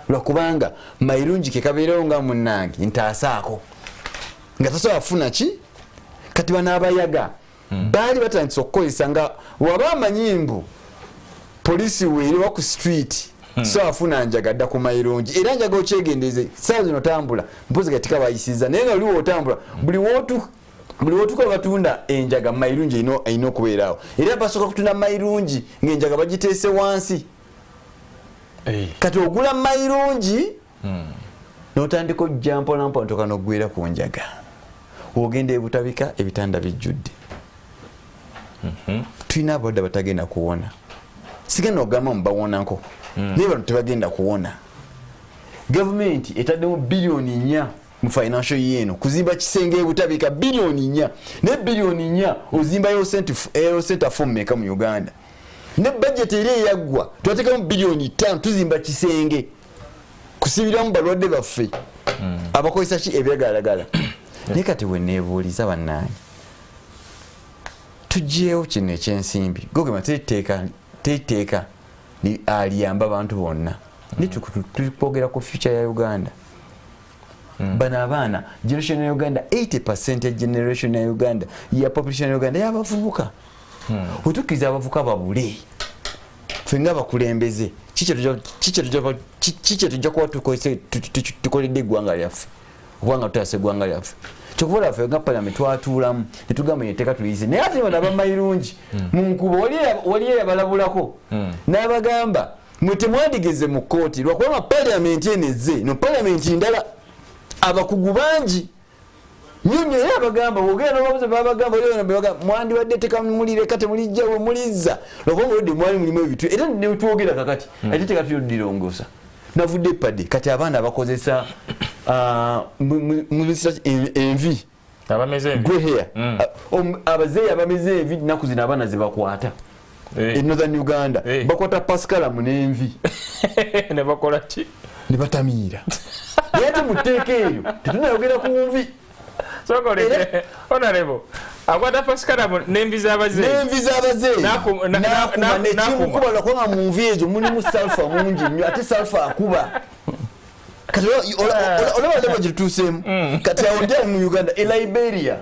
lwakubanga mayirungi kekabeerewo nga munnange ntaasaako nga tasobola kufuna ki kati banaabayaga baali batandise okukozesa nga waba amanyimbu poliisi weeriwa ku street so afuna njaga dda ku mayirungi era njaga okyegendeze saa zino otambula mpozi gatika bayisiza naye nga oliwo otambula buli wotuka batunda enjaga mayirungi erina okubeerawo era basooka kutunda mayirungi ng'enjaga bagiteese wansi kati ogula mayirungi n'otandika ojja mpolampola ntoka n'oggwera ku njaga ogenda ebutabika ebitanda bijjudde tulina abalwadde batagenda kuwona sigenda ogamba mubawonako naye bano tebagenda kuwona gavumenti etaddemu biliyoni 4 mu financial year eno kuzimba kisenge ebutabika biliyoni 4 ne biliyoni 4 ozimbayo center form meka mu Uganda ne budget eri eyaggwa twateekamu biliyoni 5 tuzimba kisenge kusibiramu balwadde baffe abakozesa ki ebiragalagala naye kati weneebuuliza bannange tugyewo kino ekyensimbi gogema teteeka aliyamba abantu bonna tulikwogera ku future ya Uganda bano abaana generation ya Uganda 80% ya generation ya Uganda ya population ya Uganda yabavubuka otukiriza abavuka babule fenga bakulembeze kiche tujja kuba tukoledde eggwanga lyaffe kubanga tutase eggwanga lyaffe kyokuvola ffe nga parliament twatuulamu netugamba yeteeka tuyise naye ate bano abamayirungi mu nkuba wali yabalabulako n'abagamba mwe temwandigeze mu kkooti lwakubanga parliament eneze no parliament ndala abakugu bangi nyonyo era abagamba wogera n'obabuze babagamba mwandibadde tekamulire kate mulijja we mulizza lwakubanga olwadde mwali mulimu ebitu era netwogera kakati ate teka tuyodirongosa navudde pade kati abaana abakozesa envi abameze gwe hair abazeeyi abameze envi naku zino abaana zebakwata in Northern Uganda bakwata paskalamu n'envi ne bakola ki ne batamiira yate muteeka eyo tetunayogera ku nvi sokole honorable akwata paskalamu n'envi z'abazeeyi nekimukuba lwakuba mu nvi ezo mulimu salfa mungi nnyo ate salfa akuba kati olaba lebo gyetutuuseemu kati awo ndi mu Uganda e Liberia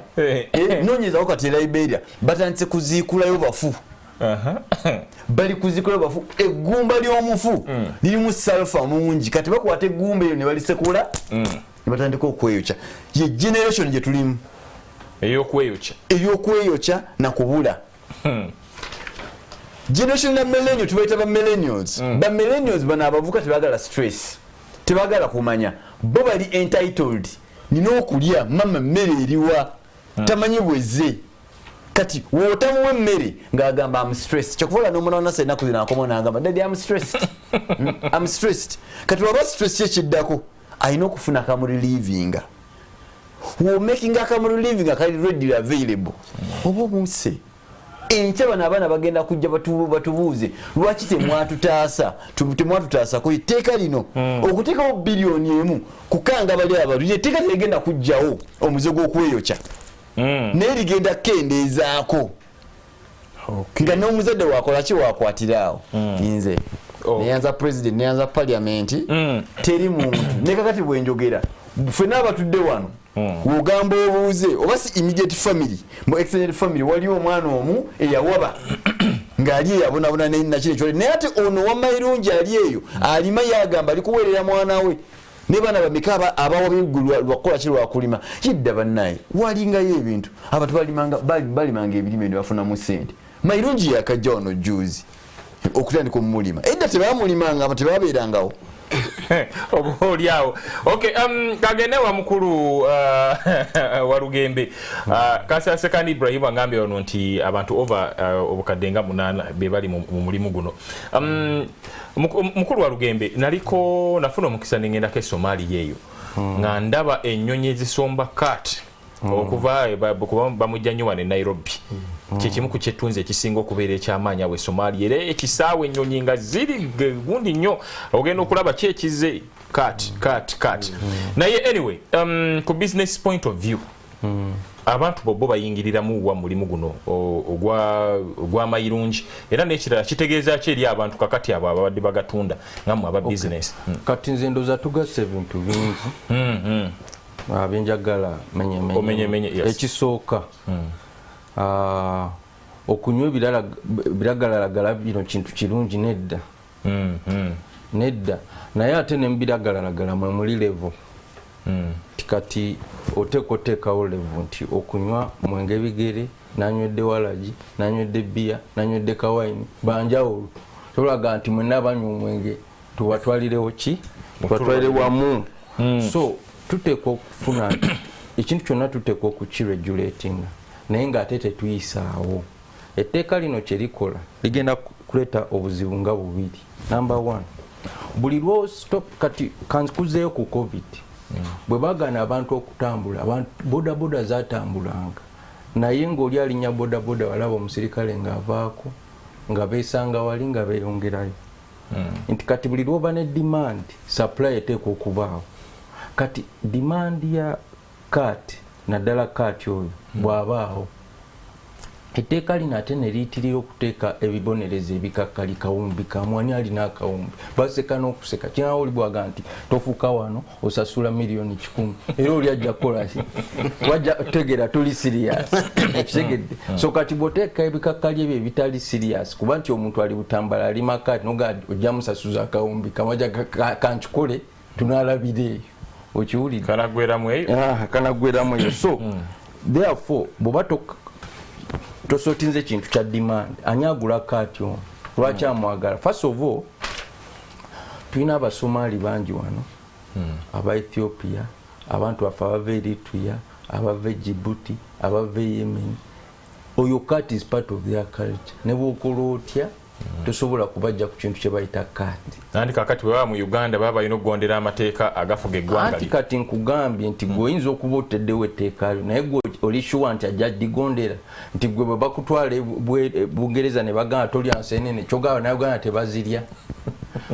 noonyezaako kati e Liberia batandise kuziikulayo bafu bali kuziikulayo bafu eggumba ly'omufu lirimu salfa mungi kati bakwata eggumba eyo ne balisekula ne batandika okweyokya ye generation gye tulimu ey'okweyokya na kubula generation na millennial tubayita ba millennials ba millennials bano abavuka tebagala stress tebagala kumanya bo bali entitled nina okulya mama mmere eriwa tamanyi bweze kati wotamuwe mmere ng'agamba am stressed kyokuvola n'omunaona se ennaku zino akoma n'agamba daddy am stressed am stressed kati waba stress yekiddako alina okufuna akamurelivinga womakinga akamurelivinga kali readily available oba omuse enkya bano abaana bagenda kujja batubuuze lwaki temwatutaasa ku etteeka lino okuteekawo biliyoni emu kukanga bali abantu etteeka teligenda kujjawo omuze gw'okweyokya naye ligenda kukendeezaako nga n'omuzadde wakola ki wakwatiraawo nze neyanza president neyanza parliament teri muntu nekakati bwenjogera ffenna abatudde wano wogamba obuuze oba si immediate family mu extended family waliwo omwana omu eyawaba ng'ali eyabonabona nakino ekyole naye ate ono wamairungi ali eyo alima yagamba alikuweerera mwana we ne baana bameka abawabi lwakukola ki lwakulima kidda bannaye walingayo ebintu abantu balimanga ebirime ne bafunamu ssente mairungi yakajja wano juzi okutandika omumulima edda tebamulimanga aba tebabeerangawo oba oliawo okay kagende wa mukulu wa Lugembe Kasassekandi Ibrahim agambye ono nti abantu over obukadde nga 8 be bali mu mulimu guno mukulu wa Lugembe naliko nafuna omukisa n'engendako e Somalia eyo nga ndaba ennyonyi ezisomba kat okuva bamujja nnyo wano e Nairobi kyekimu ku kyetunze ekisinga okubeera ekyamaanyi awo e Somalia era ekisaawa ennyonyi nga ziri gundi nnyo ogenda okulaba kyekize kat naye anyway ku business point of view abantu bo bayingiriramu wa mulimu guno ogw'amayirungi era n'ekirala kitegeeza ki eri abantu kakati abo ababadde bagatunda ngamu aba business kati nze ndoza tugasa ebintu bingi abenjagala menye ekisooka okunywa biragalalagala bino kintu kirungi nedda naye ate nebiragalalagala mwe muli levo kati oteekawo levo nti okunywa mwenge bigere nanywedde walagi nanywedde bia nanywedde kawaini banjawulo tolaga nti mwenna abanywa omwenge tubatwalirewo ki tubatwalire wamu so tuteekwa okufuna ekintu kyonna tuteekwa okukiregulatinga naye ng'ate tetuyisaawo etteeka lino kyerikola ligenda kuleeta obuzibu nga bubiri number 1 buli lwo stop kati kankuzeeyo ku covid bwe bagana abantu okutambula abantu bodaboda zatambulanga naye ng'oli alinya bodaboda walaba omusirikale ng'avaako nga beesanga wali nga beeyongerayo nti kati buli lwoba ne demand supply eteekwa okubaawo kati demand ya kat naddala kat oyo bw'abaawo etteeka lino ate ne liyitirira okuteeka ebibonerezo ebikakkali kawumbi kamwani alina akawumbi baseka n'okuseka kinawo oli bwaga nti tofuuka wano osasula miliyoni 100 era oli ajja kukolaki wajja tegera tuli serious ekitegedde so kati bw'oteeka ebikakkali ebyo ebitali serious kuba nti omuntu ali butambala ali makati noga ojja musasuza akawumbi kamwaja kankikole tunalabire eyo okiwulire kanagweramu eyo so therefore bw'oba tosotinze kintu kya demand anyagula kati ono lwaki amwagala first of all tulina abasomali bangi wano aba Ethiopia abantu bafe abava Eritrea abava Djibouti abava Yemen oyo kati is part of their culture ne bwokola otya tosobola kubajja ku kintu kye bayita kaati. Nandi kakati bwe baba mu Uganda baba balina okugondera amateeka agafuga eggwanga. Anti kati nkugambye nti gwe oyinza okuba oteddewo etteeka lyo naye gwe olishuwa nti ajja digondera nti gwe bwe bakutwala Bungereza ne bagamba tolya nseenene kyogaba naye Uganda tebazirya.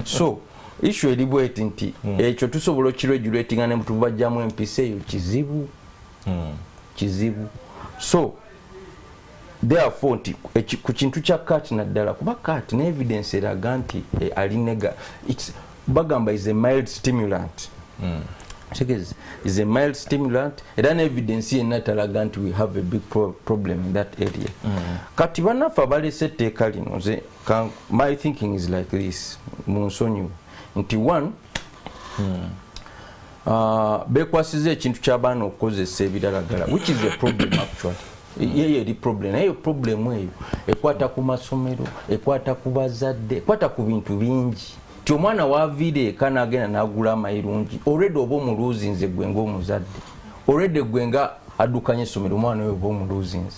So issue eri bweti nti ekyo tusobola okirregulatinga ne mutubajjamu empisa eyo kizibu. Kizibu. So therefore nti ku kintu kya kaati naddala kuba kaati ne evidence eraga nti ali nega bagamba is a mild stimulant. Is a mild stimulant era ne evidence yenna talaga nti we have a big problem in that area. Kati banafa abalese etteeka lino nze my thinking is like this munsonyiwe nti one bekwasiza ekintu ky'abaana okukozesa ebiralagala which is a problem actually. Yeyo eri problem naye problem eyo ekwata ku masomero ekwata ku bazadde ekwata ku bintu bingi ti omwana waviire eka n'agenda n'agula amayirungi already oba omuluuzinze gwe ng'omuzadde already gwe nga addukanya essomero omwana oyo oba omuluuzinze.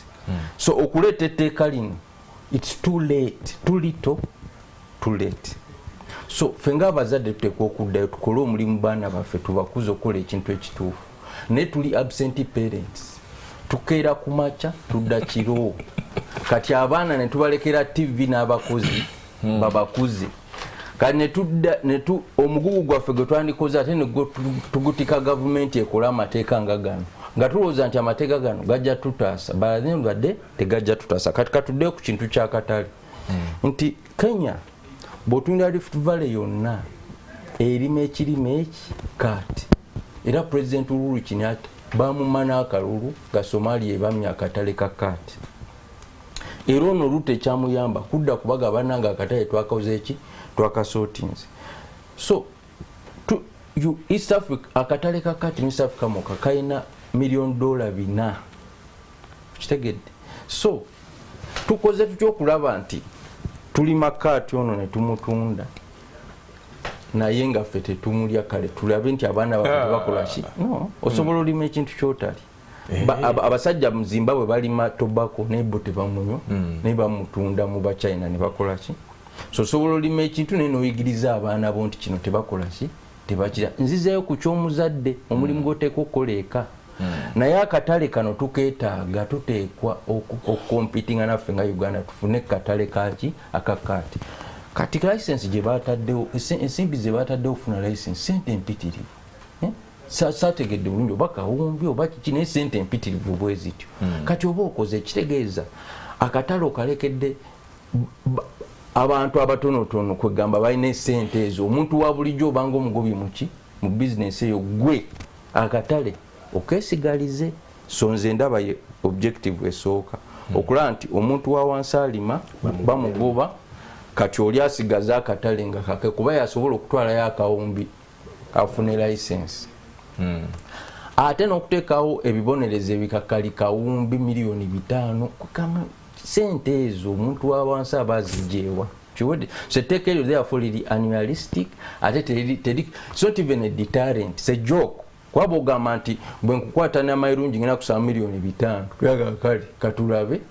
So okuleeta etteeka lino it's too late, too little, too late. So ffe ng'abazadde tuteekwa okuddayo tukole omulimu baana baffe tubakuze okukola ekintu ekituufu naye tuli absent parents. Tukeera ku makya tudda kiro kati abaana ne tubalekera TV n'abakozi babakuze kati ne omugugu gwaffe gwe twandikoze ate ne tugutika gavumenti ekola amateeka nga gano nga tulowooza nti amateeka gano gajja tutaasa baadde tegajja tutaasa. Kati katuddeyo ku kintu ky'akatale nti Kenya bw'otunda Rift Valley yonna erima ekirime eki kaati era President Uhuru Kenyatta bamumana akalulu ga Somalia ebamya akatale ka kaati era ono Ruto kyamuyamba kudda kubaga bananga akatale twakaoze eki twakasootinze. So East Africa akatale ka kaati mu East Africa moka kayina $4 million kitegedde. So tukoze tutyo okulaba nti tulima kaati ono ne tumutunda naye nga ffe tetumulya kale tulabe nti abaana baffe bakola ki. No osobola olima ekintu kyotali. Abasajja mu Zimbabwe balima tobacco ne bo tebamunywa ne bamutunda mu Bachina ne bakola ki. So osobola olima ekintu naye noyigiriza abaana bo nti kino tebakola ki tebakira. Nzizeeyo ku ky'omuzadde omulimu gw'oteekwa okukola eka naye akatale kano tukeetaaga tuteekwa okukompitinga naffe nga Uganda tufune katale kaki akakaati. Kati license gye baataddewo ensimbi ze baataddewo okufuna license sente empitirivu saategedde bulungi oba kawumbi oba kiki naye sente empitirivu bwe zityo. Kati oba okoze ekitegeeza akatale okalekedde abantu abatonotono kwegamba balina esente ezo omuntu wa bulijjo obanga omugobi muki mu bizinesi eyo gwe akatale okeesigalize. So nze ndaba ye objective esooka okulaba nti omuntu wa wansi alima bamugoba kati oli asigaza akatale nga kake kuba yasobola okutwalayo akawumbi afune license. Ate n'okuteekawo ebibonerezo ebikakali kawumbi $5 kama sente ezo omuntu wa wansi aba azigyewa kiwedde. So etteeka eryo therefore liri unrealistic ate teri it's not even a deterrent, it's a joke. Kwaba ogamba nti bwe nkukwata n'amayirungi ngena kusaba $5 twaga kale katulabe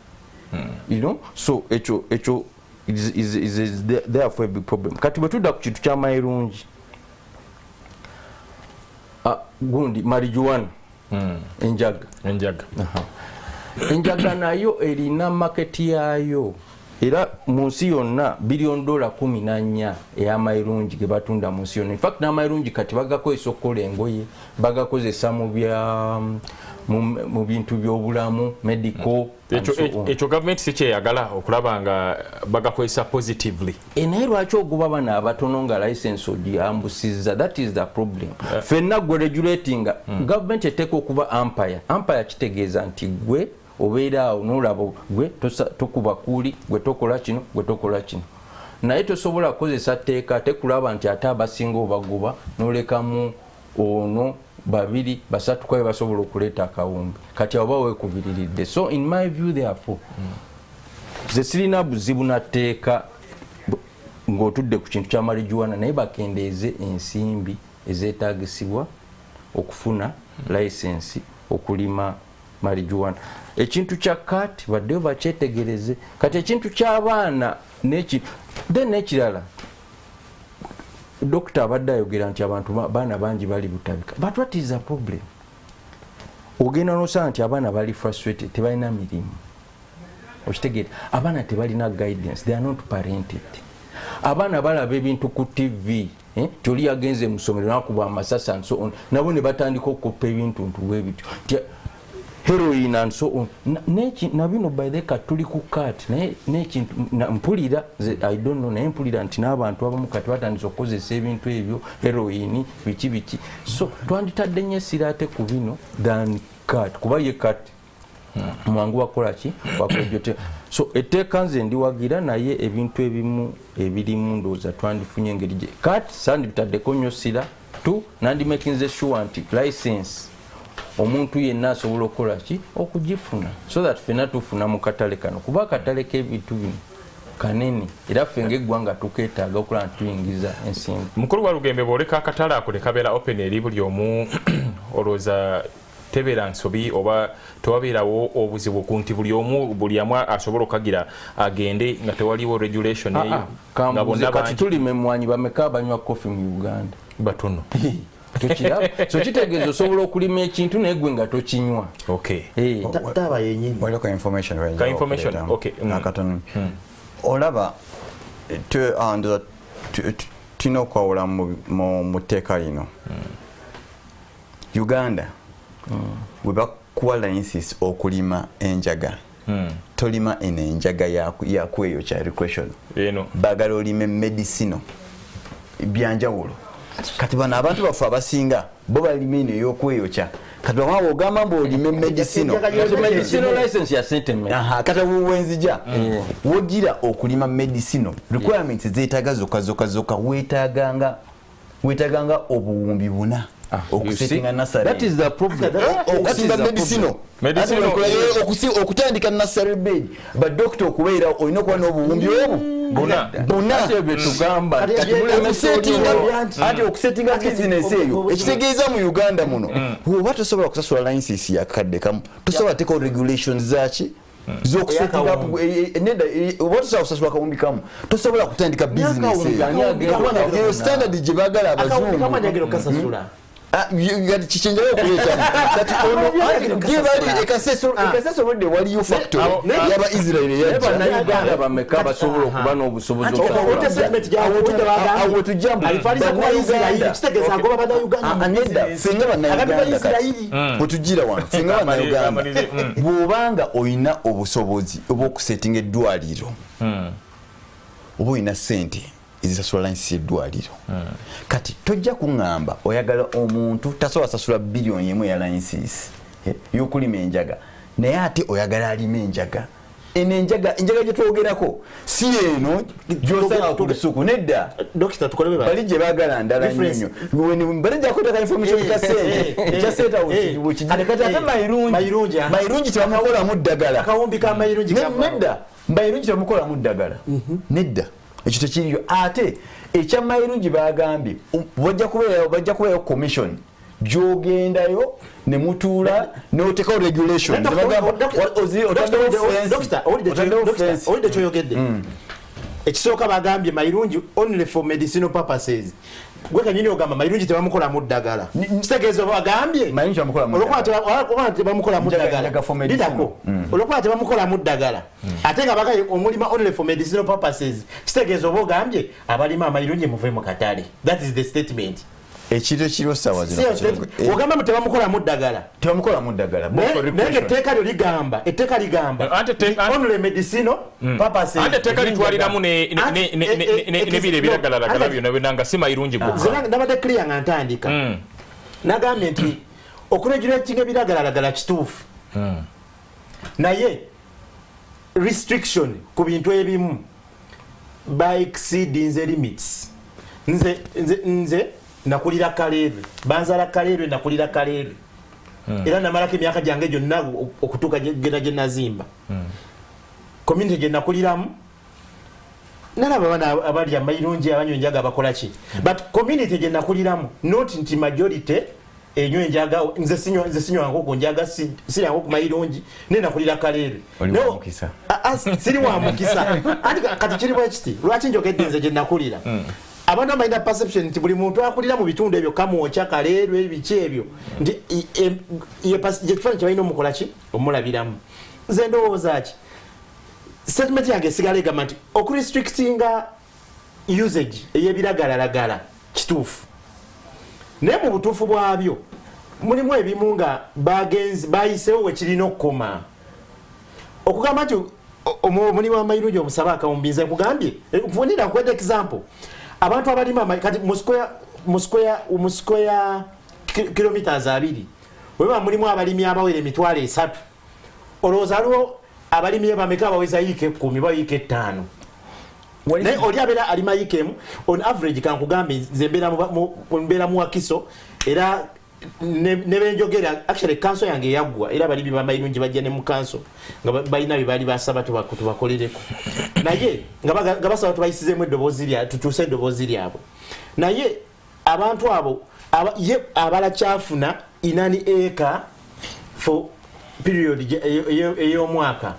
you know. So ekyo is therefore a big problem. Kati bwe tudda ku kintu ky'amayirungi gundi marijuana enjaga enjaga nayo erina market yayo era mu nsi yonna $14 ey'amayirungi ge batunda mu nsi yonna. In fact n'amayirungi kati bagakozesa okukola engoye bagakozesa mu bintu by'obulamu medical. Ekyo gavumenti si kyeyagala okulaba nga bagakozesa positively. Naye lwaki ogoba bana abatono nga license ogiambusizza? That is the problem. Fenna gwe regulating gavumenti eteeka okuba umpire kitegeeza nti gwe obeera awo n'olaba gwe tokuba kuuli gwe tokola kino gwe tokola kino naye tosobola kukozesa tteeka tekulaba nti ate abasinga obagoba n'olekamu ono babiri basatu kwabe basobola okuleeta akawumbi kati abo weekubiriridde. So in my view therefore ze sirina buzibu na tteeka ng'otudde ku kintu kya marijuana naye bakendeeze ensimbi ezeetaagisibwa okufuna license okulima marijuana. Ekintu kya kati baddeyo bakyetegereze. Kati ekintu ky'abaana nekirala dokita abadde ayogera nti abantu baana bangi bali butabika. But what is the problem? Ogenda n'osanga nti abaana bali frustrated, tebalina mirimu. Okitegeera abaana tebalina guidance, they are not parented. Abaana balaba ebintu ku TV, toli yagenze mu ssomero nakuba amasasi and so on, nabo ne batandika okukoppa ebintu ntuwe bityo heroin and so on. Na bino by the katuli ku kat n'ekintu mpulira I don't know, naye mpulira nti n'abantu abamu kati batandise okukozesa ebintu ebyo heroin biki. So twanditadde nnyo essiraate ku bino than kat, kuba ye kat mwangu wakola ki wakojote. So Etteeka nze ndiwagira naye ebintu ebimu ebirimu ndowooza twandifunye engeri gye kat sandi bitaddeko nnyo sira tu nandi making sure nti license omuntu yenna asobola okukola ki okugifuna so that fena tufuna mu katale kano kuba akatale k'ebintu bino kanene era ffe ng'eggwanga tukeetaaga okukola nti tuyingiza ensimbi. Mukulu wa Lugembe bw'oleka akatale ako ne kabeera open eri buli omu olowooza tebera nsobi oba tewabeerawo obuzibu ku nti buli amu asobola okagira agende nga tewaliwo regulation eyo nga bonna kati tuli memwanyi bameka abanywa kofi mu Uganda batono tukiraba so kitegeeza osobola okulima ekintu naye gwe nga tokinywa. Taba yenyini waliwo information akatono olaba tulina okwawula mu tteeka lino Uganda we bakuwa license okulima enjaga tolima eno enjaga yakweyokya recreation bagala olime medicino byanjawulo. Kati bano abantu baffe abasinga bo balima eno ey'okweyokya kati bamwe ogamba mbu olime medicino license ya sentiment kati wenzija wogira okulima medicino requirements zeetaaga zokka weetaganga obuwumbi 4 okusetinga nasale. That is the problem. Okusimba medicino okutandika nasale bed ba doctor okubeera olina okuba n'obuwumbi obu buna betugamba ati okusetinga business eyo ekitegeeza mu Uganda muno oba tosobola kusasula license yakadde kamu tosobola teko regulations zaki zokusetinga oba tosobola kusasula kawumbi kamu tosobola kutandika business eyo standard gye baagala abazungu kichenjayo kuleta kati ono gibali ekaseso rode waliyo factory yaba Israel yaba na Uganda bameka basobola okuba n'obusobozi okukola statement yawo awo tujamba alifaliza kwa Israel kitegeza ngoba bada Uganda aneda senga bana Israel otujira wano senga bana Uganda bubanga oyina obusobozi obokusettinga eddwaliro obo oyina sente izisasula license eddwaliro kati tojja kuŋŋamba oyagala omuntu tasobola sasula billion emu ya license y'okulima enjaga naye ate oyagala alima enjaga enjaga gye twogerako si eno gy'osanga ku lusuku nedda dokita tukolebe bali gye baagala ndala nnyo bali gye akotaka information ekya seta kati ate mayirungi tebamukolamu ddagala akawumbi ka mayirungi nedda mayirungi tebamukolamu ddagala nedda ekyo tekiriyo ate ekya mayirungi bagambye bajja kubeerayo commission gyogendayo ne mutuula n'oteekawo regulation olidde kyoyogedde ekisooka bagambye mayirungi only for medicinal purposes gwe kanyini ogamba mayirungi tebamukolamu ddagala kitegeeza oba bagambye olwokuba tebamukolamu ddagala lidako olwokuba tebamukolamu ddagala ate nga bagaye omulima only for medicinal purposes kitegeeza oba ogambye abalima amayirungi muve mu katale. That is the statement. Ekiro kiro sawa zino ogamba tebamukolamu ddagala naye etteeka lyo ligamba only medicinal purposes ate etteeka litwaliramu nebiro ebiragalalagala byonna nga si mayirungi gwokka. Nabadde clear nga ntandika nagambye nti okuregulatinga ebiragalalagala kituufu naye restriction ku bintu ebimu by exceeding the limits. Nze nakulira Kaleerwe banzala Kaleerwe nakulira Kaleerwe era namalako emyaka gyange gyonna okutuuka gye nazimba community gye nakuliramu nalaba bana abalya mayirungi abanywa enjaga bakola ki but community gye nakuliramu not nti majority enyo enjaga nze sinywa nkoko njaga siri nkoko mayirungi nena kulira kalere no siri wa mukisa ati kati kiri bwa kiti lwaki njogedde nze gye nakulira abantu amayina perception nti buli muntu akulira mu bitundu ebyo kamwocha kalere ebichi ebyo ndi ye kifaananyi kye balina omukola ki omulabiramu nze ndowooza ki statement yange esigala egamba nti okurestrictinga usage ey'ebiragalalagala kituufu naye mu butuufu bwabyo mulimu ebimu nga bayiseewo wekirina okukoma okugamba nti omulimu w'amayirungi omusaba akawumbi nze nkugambye nfunira nkwedde example abantu abalima kati mu square kilometers 2 weba mulimu abalimi abawera emitwalo 3 olowooza aliwo abalimi bameka baweza yiike 10 bayiike 5 naye oli abeera alima yiikemu on average kankugambe nze mbeera mu Wakiso era ne benjogera actually kanso yange yaggwa era abalimi bamayirungi bajja ne mu kanso nga balina bye bali basaba tubakolereko naye nga basaba tubayisizemu eddoboozi lya tutuuse eddoboozi lyabo naye abantu abo abala kyafuna inani eka for period ey'omwaka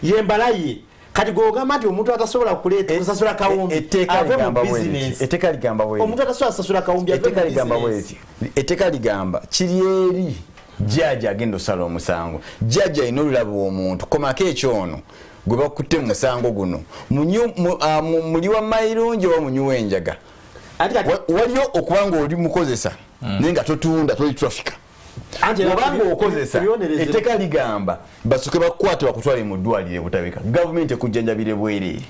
yembalaye kati gogamba nti omuntu atasobola kuleeta kusasula kawumbi ave mu business etteeka ligamba bwe omuntu atasobola kusasula kawumbi ave mu business etteeka ligamba kiri eri jjajja agenda osala omusango jjajja alina olulabo omuntu komako ekyono gwe bakutte mu musango guno muli wa mayirungi oba munyi w'enjaga waliyo okuba nga oli mukozesa naye nga totunda toli traffica obanga okozesa etteeka ligamba basooke bakukwate bakutwale mu ddwaliro butabika gavumenti ekujjanjabire bwereere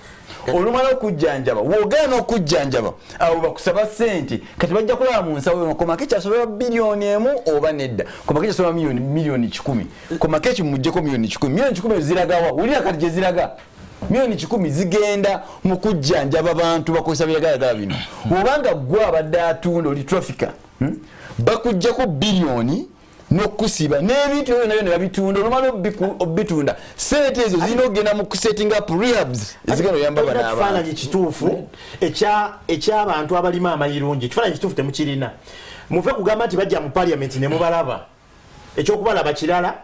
olumala okujjanjaba woogana okujjanjaba abo bakusaba ssente kati bajja kulaba mu nsawo komako ekyasobola biliyoni emu oba nedda komako ekyasobola miliyoni 10 komako ekyo mujjeko miliyoni 10 miliyoni 10 ziragawa wulira kati gye ziraga miliyoni 10 zigenda mu kujjanjaba bantu bakozesa biragalalagala bino obanga gwe abadde atunda oli traffica bakujjako biliyoni nokusiba n'ebintu byonna byonna babitunda olumala obitunda sente ezo zirina okugenda mu kusetting up rehabs ezigenda oyamba bana ekifaananyi kituufu eky'abantu abalima amayirungi ekifaananyi kituufu temukirina muve kugamba nti bajja mu parliament ne mubalaba ekyokubalaba kirala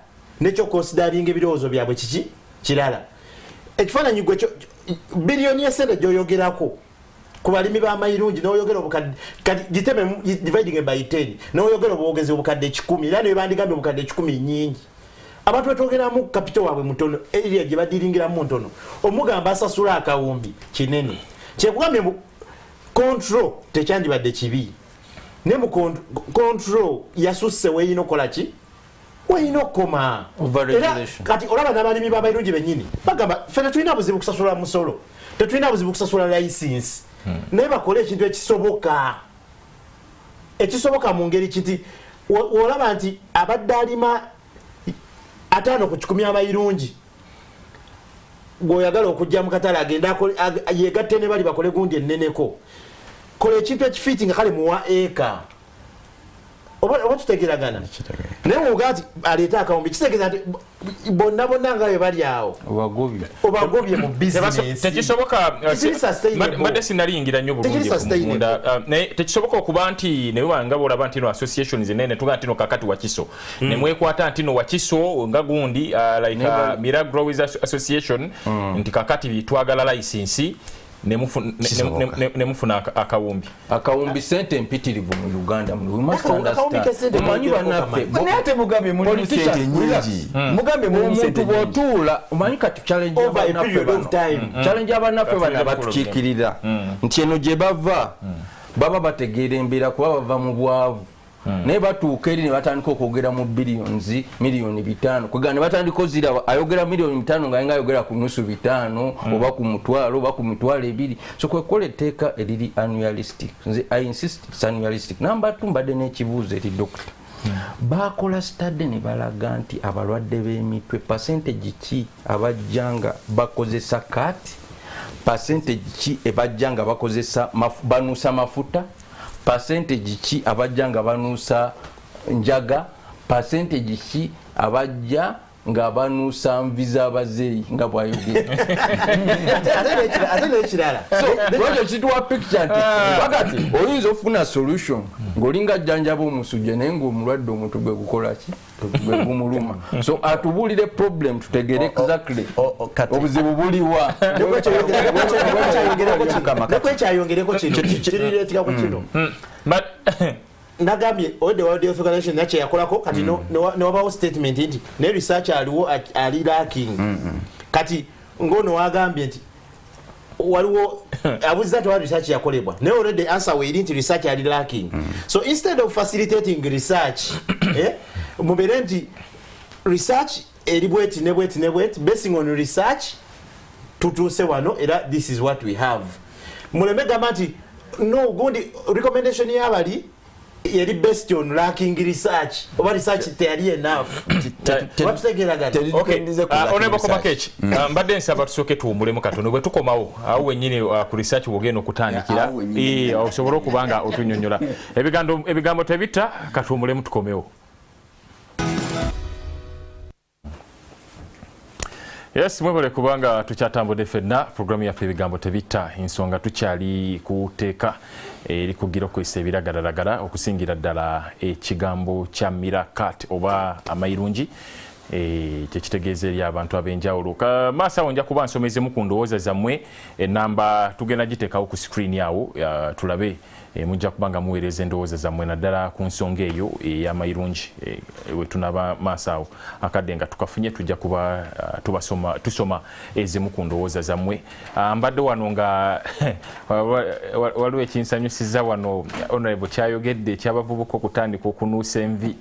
n'ekyokonsidaringa ebirowoozo byabwe kiki kirala ekifaananyi gwe biliyoni y'esente gy'oyogerako ku balimi b'amayirungi n'oyogera obukadde kati giteme dividing by 10 n'oyogera obwogezi obukadde 10 era ne bandigambye obukadde 10 nyingi abantu betwogeramu capital waabwe mutono area gye badiringiramu ntono omugamba asasula akawumbi kinene kyekugambye mu control tekyandibadde kibi ne mu control yasusse weyina okola ki weyina okoma era kati olaba n'abalimi b'amayirungi bennyini bagamba ffe tetulina buzibu kusasula musolo tetulina buzibu kusasula license naye bakole ekintu ekisoboka mu ngeri kiti olaba nti abadde alima 5 ku 10 amayirungi gweoyagala okujja mu katale agenda yegatte ne bali bakole gundi enneneko kola ekintu ekifiti nga kale muwa eka oba tutegeragana naye woga nti aleeta akawumbi kitegeeza nti bonna nga bwe bali awo obagobye mu bizinesi tekisoboka mbadde sinaliyingira nnyo bulungi kumunda naye tekisoboka okuba nti naye wanga bolaba nti no associations enene tuga nti no kakati Wakiso ne mwekwata nti no Wakiso nga gundi like Miracle Growers Association nti kakati twagala license nemufuna akawumbi sente mpitirivu mu Uganda we must understand omanyi banaffe ate mugambe muli sente nyingi mugambe muli sente nyingi bw'otuula omanyi kati challenge abanaffe bano batukiikirira nti eno gye baba bategeera embeera kuba bava mu bwavu naye batuuka eri ne batandika okwogera mu miliyoni 5 kwegana ne batandika ozira ayogera miliyoni 5 nga yenga ayogera ku nusu 5 oba ku mutwalo oba ku mitwalo 2 so kwekola etteeka eriri unrealistic nze I insist it's unrealistic number 2 mbadde n'ekibuuzo eri dokita bakola study ne balaga nti abalwadde b'emitwe percentage ki abajjanga bakozesa kati percentage ki ebajjanga bakozesa banuusa mafuta percentage ki abajja nga banuusa njaga percentage ki abajja ng'abanuusa nvi z'abazeeyi nga bw'ayogera. Ate n'ekirala So lwekyo kituwa picture nti wakati oyinza ofuna solution ng'olinga ajjanjaba omusujja naye ng'omulwadde omuntu gwe gukola ki gwe gumuluma. So atubuulire problem tutegere exactly obuzibu buliwa. nekwekyayongereko kino kirireetikako kino nagambye the World Health Organization nakye yakolako kati newabawo statement nti ne research aliwo ali lacking kati ngono wagambye nti waliwo abuziza tewali research yakolebwa naye already answer weeri nti research ali lacking. So instead of facilitating research mubere nti research eri bweti nebweti basing on research tutuuse wano era this is what we have. Muleme gamba nti no gundi recommendation y'abali yeri based on lacking research oba research teyali enough. Honorable Komakech mbadde nsaba tusooke tuwummulemu katono bwe tukomawo awo wennyini ku research wogenda okutandikira osobola okubanga otunnyonnyola ebigambo tebitta katuwummulemu tukomewo. Yes, mwebale kubanga tukyatambudde ffenna programu yaffe ebigambo tebitta ensonga tukyali kuteeka eri kugira okwesa ebiragalalagala okusingira ddala ekigambo kya mirakat oba amayirungi kyekitegeeza eri abantu ab'enjawulo. Maaso awo nja kuba nsomezemu ku ndowooza zammwe enamba tugenda giteekawo ku screen awo tulabe mujja kubanga muweereza endowooza zammwe naddala ku nsonga eyo ey'amayirungi wetunaba maaso awo akadde nga tukafunye tujja kuba tusoma ezimu ku ndowooza zammwe. Mbadde wano nga waliwo ekinsanyusiza wano honorable kyayogedde ekyabavubuka okutandika okunuusa envi.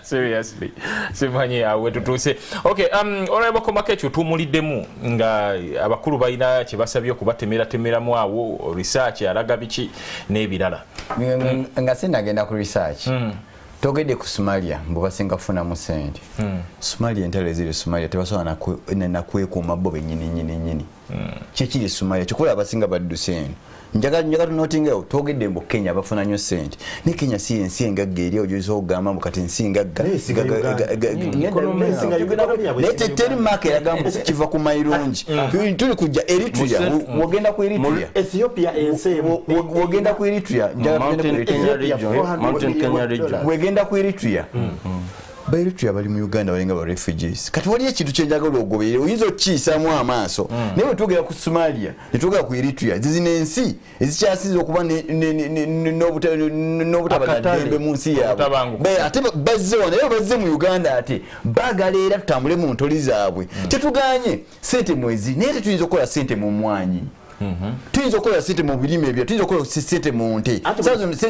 Seriously simanyi awe tutuuse. Okay, honorable Komakech tumuliddemu nga abakulu balina kye basabye okubatemeratemeramu awo research alaga biki n'ebirala. Nga sinagenda ku research togedde ku Somalia mbu basinga kufunamu ssente. Somalia entalo eziri Somalia tebasobola nakwekuuma bo bennyini. Kyekiri Somalia kikola abasinga badduse eno. Njaga tunotinga togedde mbu Kenya bafuna nnyo ssente. Ne Kenya si ensi engagga eri ojoyinza okugamba mbu kati ensi engagga. Nete teri market yagamba kiva ku mayirungi. Tuli kujja Eritrea. Wogenda ku Eritrea. Ethiopia ensi wogenda ku Eritrea. Mountain Kenya region. Wegenda ku Eritrea. Eritrea bali mu Uganda balinga ba refugees. Kati wali ekintu kyenjagala ogoberera oyinza okkiisaamu amaaso. Naye bwe tugera ku Somalia ne tugera ku Eritrea zizina ensi ezikyasinza okuba n'obutabadde mu nsi yaabwe. Ate bazze wano naye bazze mu Uganda ate baagala era tutambule mu ntoli zaabwe. Tetuganye ssente mwezi naye tetuyinza okukola ssente mu mwanyi. Tuyinza okukola ssente mu birime ebyo tuyinza okukola ssente mu nte.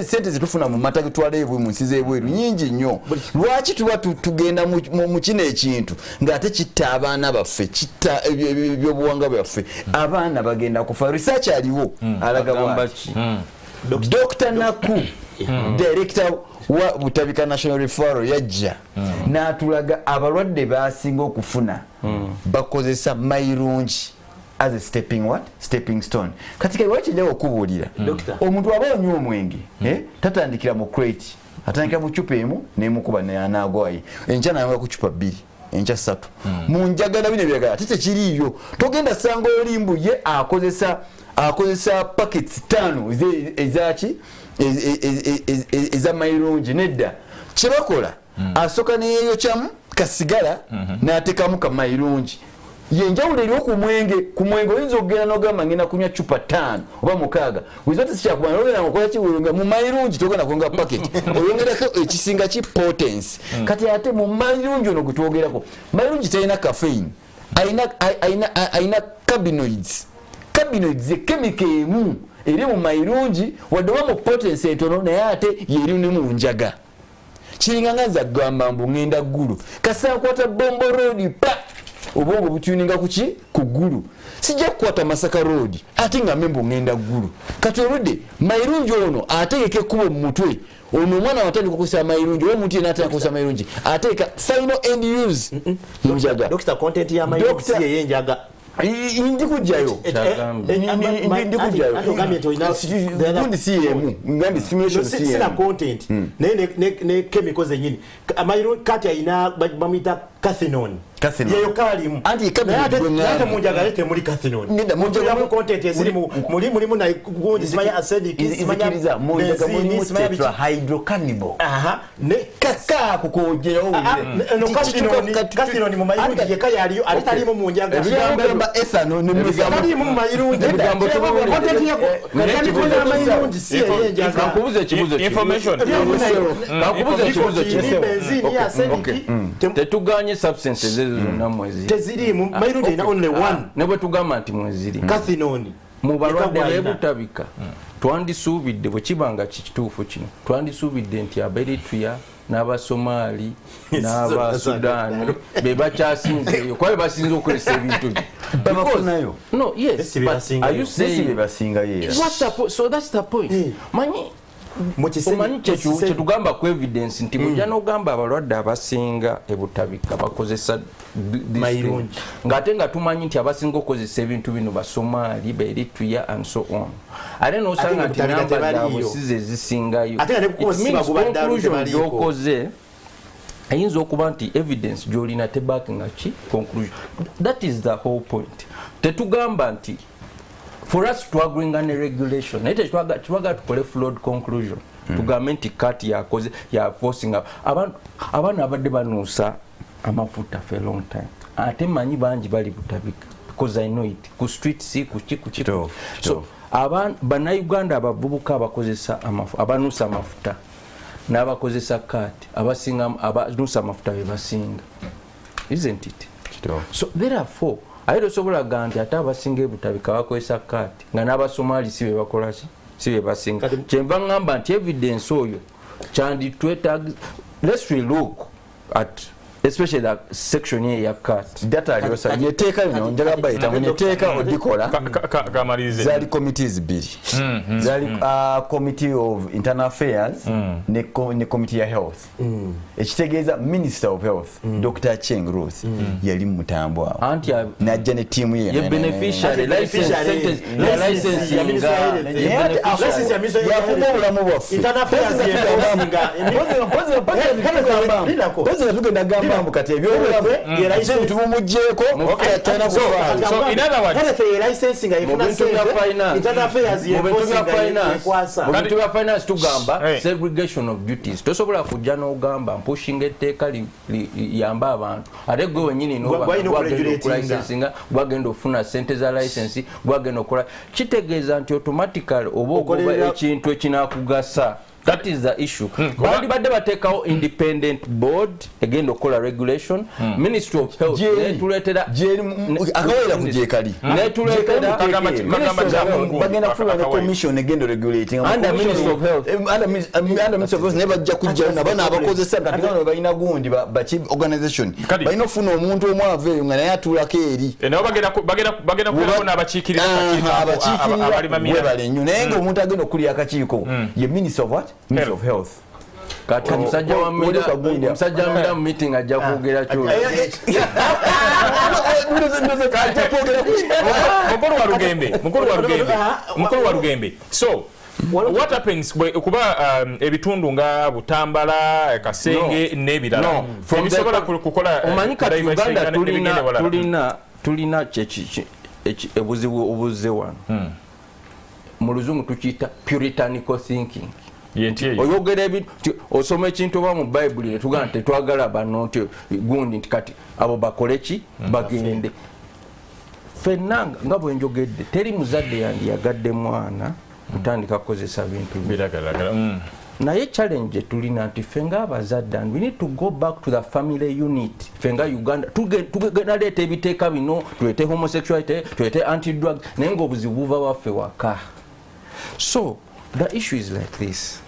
Ssente zetufuna mu mata getwala ebwe mu nsi z'ebweru nyingi nnyo. Lwaki tuba tugenda mu kino ekintu ng'ate kitta abaana baffe kitta ebyobuwangwa byaffe abaana bagenda kufa. Research aliwo alaga bwaki Dr. Naku director wa Butabika National Referral yajja n'atulaga abalwadde basinga okufuna bakozesa mayirungi as a stepping stone. Katika iwachi leo okubuulira omuntu aba onywa omwenge tatandikira mu crate atandikira mu cupa emu n'emukuba n'anagwayi enkya n'anywa ku cupa 2 enkya 3 mu njagala bino byagala tete kiriyo togenda sanga olimbu ye akozesa packets 5 ezaki eza mayirungi nedda kyebakola asoka neyeyo kyamu kasigala n'atekamu ka mayirungi yenjawulo eri ku mwenge oyinza okugenda n'ogamba ngenda kunywa cupa 5 oba 6 wizote sikyakubana ogenda ngokola kiwulunga mu mayirungi togenda kwonga packet oyongerako ekisinga ki potensi kati ate mu mayirungi ono gwetwogerako mayirungi talina caffeine ayina cannabinoids ekemika emu eri mu mayirungi wadde oba mu potensi etono naye ate yeri ne mu njaga kiringa nga nza gamba mbu ngenda ggulu kasankwata bombo road pa obongo butuninga kuki ku ggulu sijja kukwata Masaka road ate nga membo ngenda ggulu kati oludde mayirungi ono ategeke kubo mu mutwe ono omwana watandika okukozesa mayirungi omuntu yena atandika okukozesa mayirungi ateeka final end use njaga Dr. content ya mayirungi yenjaga ndi kujjayo ndi kujjayo gundi CM ngambi simulation CM sina content ne chemicals zenyini amayiro kati ayina bamita cathinone yeyo kalimu anti hata munjagalete muri cathinone nenda munjagalete content eziri muri na gundi simanya acidic simanya munjagalete tetrahydrocannabinol ne kaka kukojera no cathinone mu mayiro je kayaliyo alitalimo munjagalete esano ne mugambo mu mayirungi mugambo content yako kandi kuna mayirungi si yenje nakubuza ekibuzo information nakubuza ekibuzo benzini ya acidic tetuganye substances ezo zonna mwezi teziri mu mayirungi ina only one ne bwe tugamba nti mweziri cathinone mu balwadde abeebutabika twandisuubidde bwe kibanga kituufu kino twandisuubidde nti Eritrea n'Abasomali n'Abasudan be bakyasinzeeyo kuba basinze okozesa ebintu babafunayo no yes but are you saying so that's the point manyi omanyi kyetugamba ku evidence nti mujja n'ogamba abalwadde abasinga ebutabika bakozesa mayirungi ng'ate nga tumanyi nti abasinga okukozesa ebintu bino Basomali be Eritrea and so on ate n'osanga nti namba zaabwe size zisingayo conclusion gy'okoze ayinza okuba nti evidence gy'olina tebackinga ki conclusion. That is the whole point. Tetugamba nti for us to agree on a regulation naye tetwaga tukole flawed conclusion tugambe nti kati yakoze ya forcing abantu abadde banuusa amafuta for a long time ate manyi bangi bali butabika because I know it ku street si ku so bannayuganda abavubuka abakozesa abanuusa amafuta n'abakozesa kati abasinga abanuusa amafuta be basinga, isn't it? So therefore ayiro sobola ganti ate abasinga ebutabika bakozesa kati nga n'Abasomali si be bakola ki si be basinga kyenva ngamba nti evidence oyo kyandi twetaaga. Let's look at especially that section here ya cut data aliyosa nyeteeka bino njagala bayita nyeteeka odikola kamalize zali committees bili zali committee of internal affairs ne committee ya health ekitegeeza minister of health Dr. Cheng Ruth yali mutambo awo anti najja ne team ye beneficiary license ya kuba ulamu bwaffe internal affairs ye mbukati ebyobulamu license tumumujjeeko atana kufaala. So in other words licensing ifuna internal affairs ye omuntu wa finance tugamba segregation of duties tosobola kujja n'ogamba pushing etteeka yamba abantu ate gwe wenyini n'okulicensinga gwagenda ofuna sente za license gwagenda okola kitegeeza nti automatically oba ogoba ekintu ekinakugasa. That is the issue. Bali badde batekawo independent board egenda okola regulation. Ministry of health netuletera akawera kujekali netuletera bagenda kufuna commission egenda regulating under Ministry of health under Ministry of health never jja kujja nabana abakozesa ngatikano balina gundi bachi organization balina ofuna omuntu omwave nga naye atulako eri nabo bagenda kulabona abakiikirira abali mamira bali nnyo naye nga omuntu agenda okulya akakiiko ye Ministry of what? Ministry of health. Kati musajja wa mira meeting ajja kwogera kyo mukulu wa Lugembe. So what happens kuba ebitundu nga Butambala Kasenge n'ebirala ebisobola kukola omanyika Uganda tulina ebuzibu obuze wano mu luzungu tukiyita puritanical thinking. Oyogera ebintu osoma ekintu oba mu Bible tugamba tetwagala bano nti gundi nti kati abo bakoleki bagende fenna nga bwe njogedde teri muzadde yandiyagadde mwana kutandika kukozesa bintu biragalalagala naye challenge tulina nti fenga abazadde and we need to go back to the family unit. Fenga Uganda tugenda leeta ebiteeka bino tulete homosexuality tulete anti-drug naye ng'obuzibu buva waffe waka. So the issue is like this.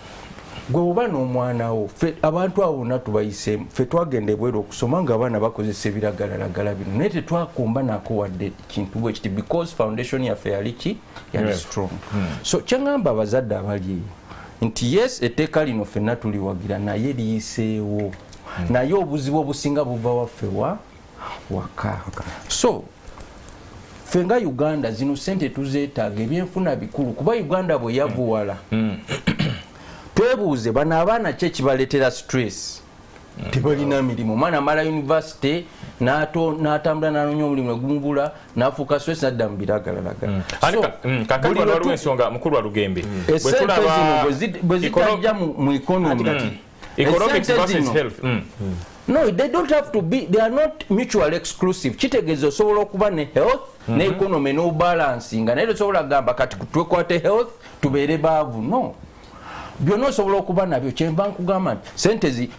Gwe oba n'omwana wo abantu abo bonna tubayise ffe twagenda ebweru okusoma nga abaana bakozesa ebiragalalagala bino naye tetwakumba nako wadde kintu bwe kiti because foundation yaffe yali strong. So kyangamba abazadde abali nti yes etteeka lino ffenna tuliwagira naye liyiseewo naye obuzibu obusinga buva waffe waka. So fenga Uganda zino sente tuzeetaaga ebyenfuna bikulu kuba Uganda bwe yavuwala twebuuze bano abaana ki ekibaletera stress tebalina mirimu omwana amala university n'atambula n'anoonya omulimu negumubula n'afuuka stress n'adda mu biragalalagala kakati wano waliwo ensonga mukulu wa Lugembe esente zino bwe zitajja mu economy economics versus health no, they don't have to be, they are not mutually exclusive. Kitegeeza osobola okuba ne health ne economy no balancing naye osobola gamba kati twekwate health tubeere baavu no byonna osobola okuba nabyo kyemba nkugamba nti sente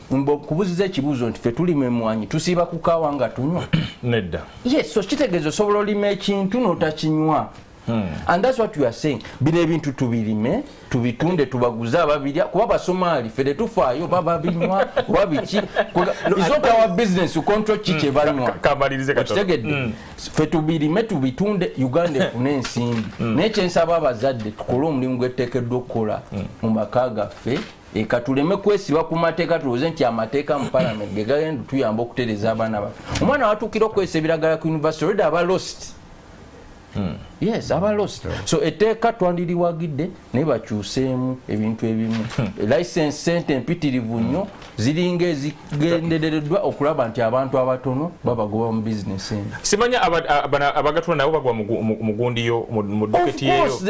kubuziza ekibuuzo nti ffe tulima emwanyi tusiiba ku kaawa nga tunywa nedda yes so kitegeeza osobola olima ekintu n'otakinywa and that's what you are saying bino ebintu tubirime tubitunde tubaguze ababirya kuba Basomali ffe tetufaayo baba binywa oba biki is not our business to control ki kye banywa kamalirize kitegedde ffe tubirime tubitunde Uganda efune ensimbi naye kyensaba abazadde tukole omulimu gweteekeddwa okukola mu maka gaffe katuleme kwesiba ku mateeka tulowooze nti amateeka mu parliament ge gagenda tuyamba okutereza abaana baffe omwana watuukira okwesa ebiragala ku university already aba lost yes aba lost so etteeka twandiriwagidde naye bakyuseemu ebintu ebimu license sente empitirivu nnyo ziringa ezigendereddwa okulaba nti abantu abatono babagoba mu business eno simanya abagatula nabo bagwa mugundiyo mu doketi eyo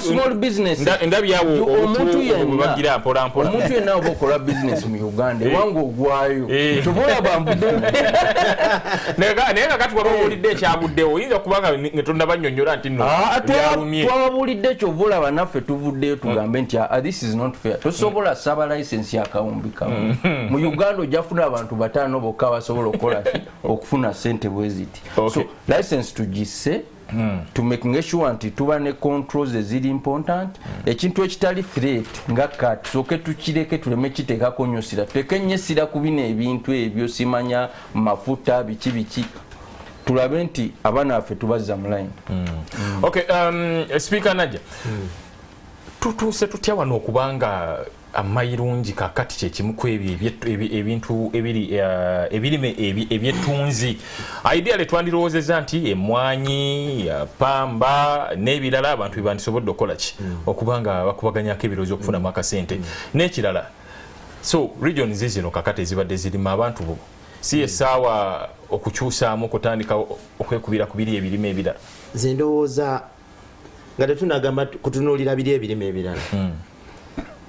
small business ndabyawo omuntu yenna oba okola business mu Uganda ewange ogwayo tobola bambudde naye kakati waba owulidde ekyaguddewo oyinza kubanga netonda banyonyola nti no twabulidde kyovula banaffe tuvuddeyo tugambe nti this is not fair tosobola saba license ya kawumbi kamu mu Uganda ojafuna abantu bataano bokka basobola okukola okufuna sente bweziti so license tugisse to making sure nti tuba ne controls eziri important ekintu ekitali threat nga kat soke tukireke tuleme kiteekako nyosira tekenyesira ku bino ebintu ebyo simanya mafuta biki tulabe nti abaana baffe tubazza mu line okay speaker Najja tutuuse tutya wano okubanga amayirungi kakati kyekimu ku ebintu ebirime ebyettunzi ideally twandirowoozezza nti emwanyi pamba n'ebirala abantu bebandisobodde okukola ki okubanga bakubaganyako ebirowoozo okufunamu akasente n'ekirala so regions zino kakati ezibadde zirima abantu bo si esaawa okukyusaamu okutandika okwekubira ku biri ebirime ebirala nze ndowooza nga tetunagamba kutunuulira biri ebirime ebirala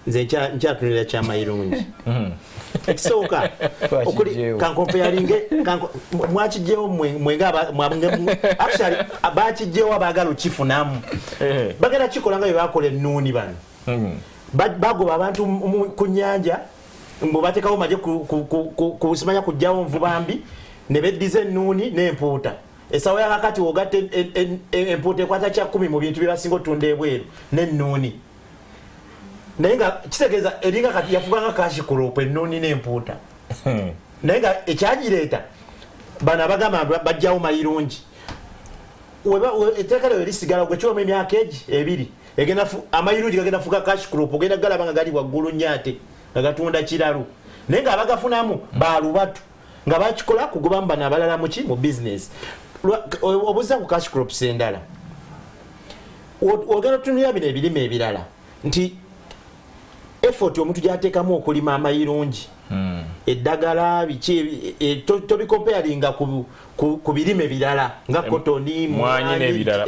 nze nkyatunulira kyamayirungi ekisooka kankompeyalinge mwakijjewo mwenga actually bakijjewo abaagala okifunamu bagenda kikola nga bye bakola ennuuni bano bagoba abantu ku nnyanja mbo batekawo maje kusimanya kujjawo nvubambi ne beddiza ennuuni n'empuuta esawa yakakati wogatte empuuta ekwata kya 10 mu bintu bye basinga otunda ebweru n'ennuuni naye nga kitegeeza eringa kati yafuganga kashi kuropa ennuuni n'empuuta naye nga ekyagireeta bano abagamba bajjawo mayirungi etteeka lyo lisigala gwe kiwamu emyaka ebiri amayirungi gagenda fuka kashi kuropa ogenda galaba nga gali waggulu nyaate nga gatunda kiralu naye nga abagafunamu balubatu nga bakikola kugobamu bano abalala muki mu business obuza ku cash crops endala ogenda otunulira bino ebirime ebirala nti effort omuntu gyateekamu okulima amayirungi eddagala biki tobikomparinga ku birime birala nga kotoni mwanyi n'ebirala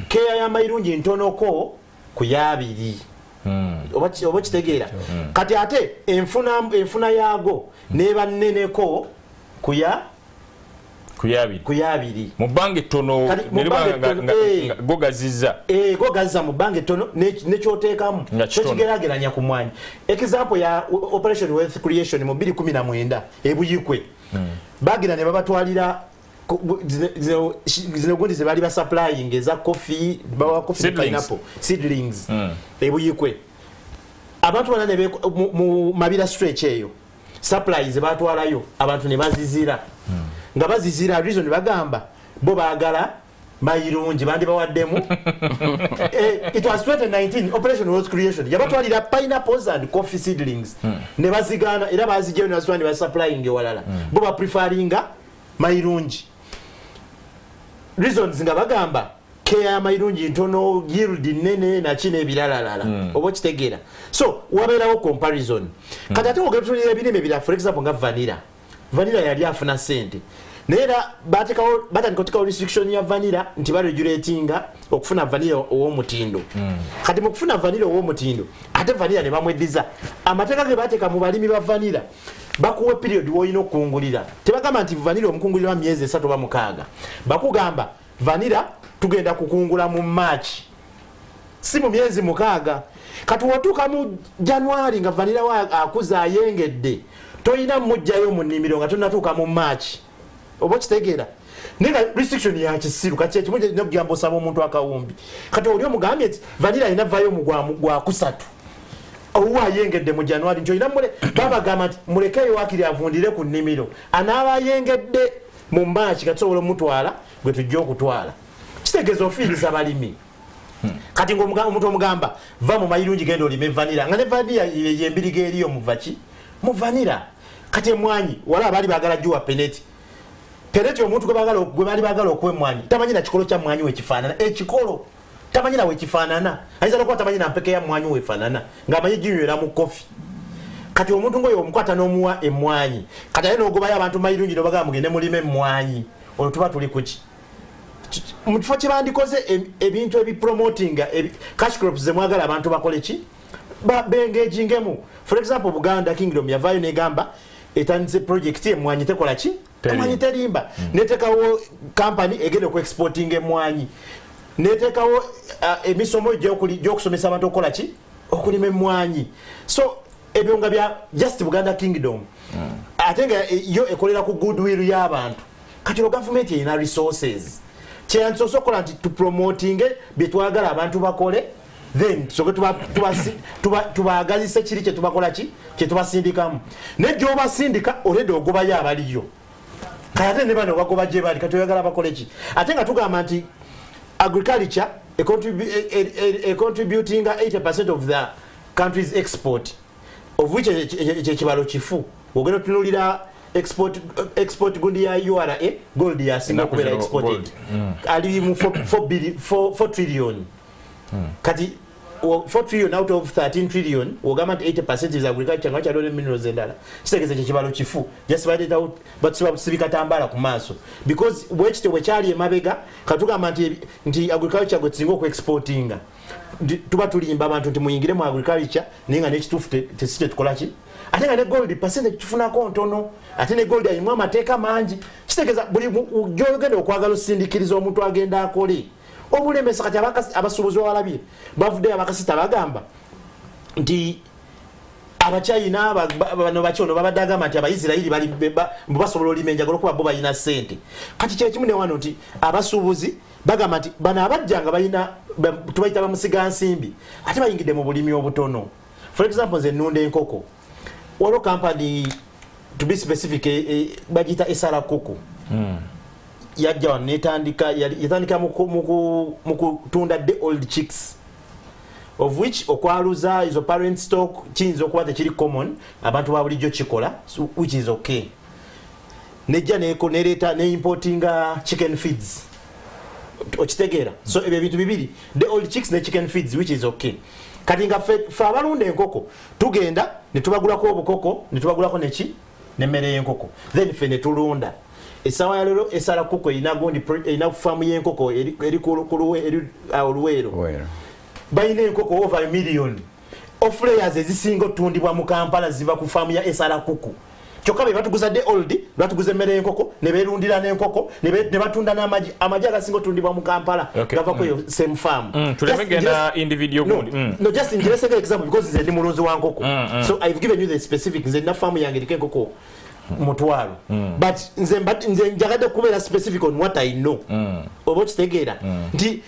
keya y'amayirungi ntonoko ku yabiri oba kitegeera kati ate enfuna yaago neba nneneko kuyabiri mu bbanga ettono gogazizza mu bbanga ettono nekyoteekamu kyokigeraageranya ku mwanyi example ya operation wealth creation mu 2019 ebuyikwe bagira ne babatwalira zino gundi ze bali ba supplying eza coffee pineapple seedlings ebuyikwe abantu bana ne mu mabira stretch eyo supplies batwalayo abantu ne bazizira nga bazizira reason bagamba bo baagala mayirungi bandi bawaddemu it was 2019 operation wealth creation yabatwalira pineapples and coffee seedlings ne bazigana era bazijjeyo ne bazitwala ne ba supplying ewalala bo ba preferinga mayirungi reasons nga bagamba care amayirungi ntono yield nene na kine ebiralalala obo kitegeera so wabeerawo comparison kati ate ogetulira ebirime bira for example nga vanilla yali afuna sente neera batandika otekawo restriction ya vanilla nti baregulatinga okufuna vanilla ow'omutindo kati mu kufuna vanilla ow'omutindo ate vanilla ne bamweddiza amateeka ge bateeka mu balimi ba vanilla bakuwa period woyina okukungulira tebagamba nti vanilla omukungulira myezi 3 oba 6 bakugamba vanilla tugenda kukungula mu March si mu myezi 6 kati wotuuka mu January nga vanilla wa akuza ayengedde toyina mujjayo mu nnimiro nga tonatuuka mu March obo kitegeera nenga restriction ya kisiru kati ekimuje n'okugamba osaba omuntu akawumbi kati oli omugambye nti vanilla ina vayo mu gwa kusatu owa yengedde mu January njoyina mule baba gamba nti mulekeyo wakiri avundire ku nnimiro anaaba yengedde mu March kati sobolo mutwala gwe tujja okutwala kitegeeza ofiiriza balimi kati omuntu omugamba va mu mayirungi genda olime vanilla nga ne vanilla yembiriga eriyo muvaki mu vanilla kati emwanyi wala abali bagala juwa peneti omuntu gwe bali bagala okuwa emwanyi tamanyi na kikolo kya mwanyi wekifaanana ekikolo tamanyi na wekifaanana ayinza nokuba tamanyi na mpeke ya mwanyi wefaanana ng'amanyi ginywera mu kofi kati omuntu ngoyo omukwata n'omuwa emwanyi kati aye n'ogobayo abantu mayirungi nobagala mugende mulime emwanyi olwo tuba tuli kuki mu kifo kye bandikoze ebintu ebipromotinga cash crops zemwagala abantu bakole ki bengagingemu for example Buganda Kingdom yavaayo negamba etandise project emwanyi tekola ki emwanyi terimba netekawo company egenda okuexporting emwanyi netekawo emisomo gy'okusomesa abantu okukola ki okulima emwanyi so ebyo nga bya just Buganda Kingdom ate nga yo ekolera ku goodwill y'abantu kati lo government erina resources kyeyansoose okukola nti tupromoting byetwagala abantu bakole then soke tubaagazise kiri kyetubakola ki kyetubasindikamu nejjobasindika olede ogobayo abaliyo kayate ne bano bagoba gye bali kati oyagala bakole ki ate nga tugamba nti agriculture contributing 80% of the country's export of which ekibalo kifu ogenda tunulira export gundi ya URA gold ya singa kubera exported ali mu 4 trillion kati 4 trillion out of 13 trillion wogama 80% is agriculture ngacha dole minerals endala kitegeze kibalo kifu just by it out but sibika tambala ku maso because wechite wechali emabega katugamba nti agriculture gotsingo ku exportinga tuba tulimba abantu nti muyingire mu agriculture ninga nekitufu tesite tukola ki ate nga ne gold percentage tufunako ntono ate ne gold ayimwa amateeka mangi kitegeza buli gyogenda okwagala osindikiriza omuntu agenda akole obulemesa kati abasuubuzi walabye bavudde abakasita bagamba nti abachina bano bachono babadde agamba nti abaisirairi bali basobola olima enjagala okuba bo balina ssente kati kyekimu ne wano nti abasuubuzi bagamba nti bano abajjanga balina tubayita bamusiga nsimbi ate bayingidde mu bulimi obutono for example nze nnunda enkoko waliwo company to be specific bagita esala koko yajja wano yatandika mu kutunda the old chicks of which okwaluza izo parent stock kiyinza okuba tekiri common abantu babulijjo kikola which is okay nejja nereta ne importinga chicken feeds okitegeera so ebyo bintu bibiri the old chicks ne chicken feeds which is okay kati nga fe abalunda enkoko tugenda ne tubagulako obukoko ne tubagulako neki nemmere y'enkoko then fe ne tulunda esawa ya lero esala koko ina farm y'enkoko eri oluweero bayina enkoko over 1 million of layers ezisinga otundibwa mu Kampala ziva ku farm ya esala kuku kyokka be batuguza de old batuguza emmere y'enkoko ne berundira n'enkoko ne batunda n'amaji agasinga otundibwa mu Kampala gava ko same farm tulemegenda individual no just in just an example because nze ndi mulunzi wa nkoko so I've given you the specific nze na farm yange eriko enkoko mutwalo but nze njagadde kubeera specific on what I know oba kitegeera nti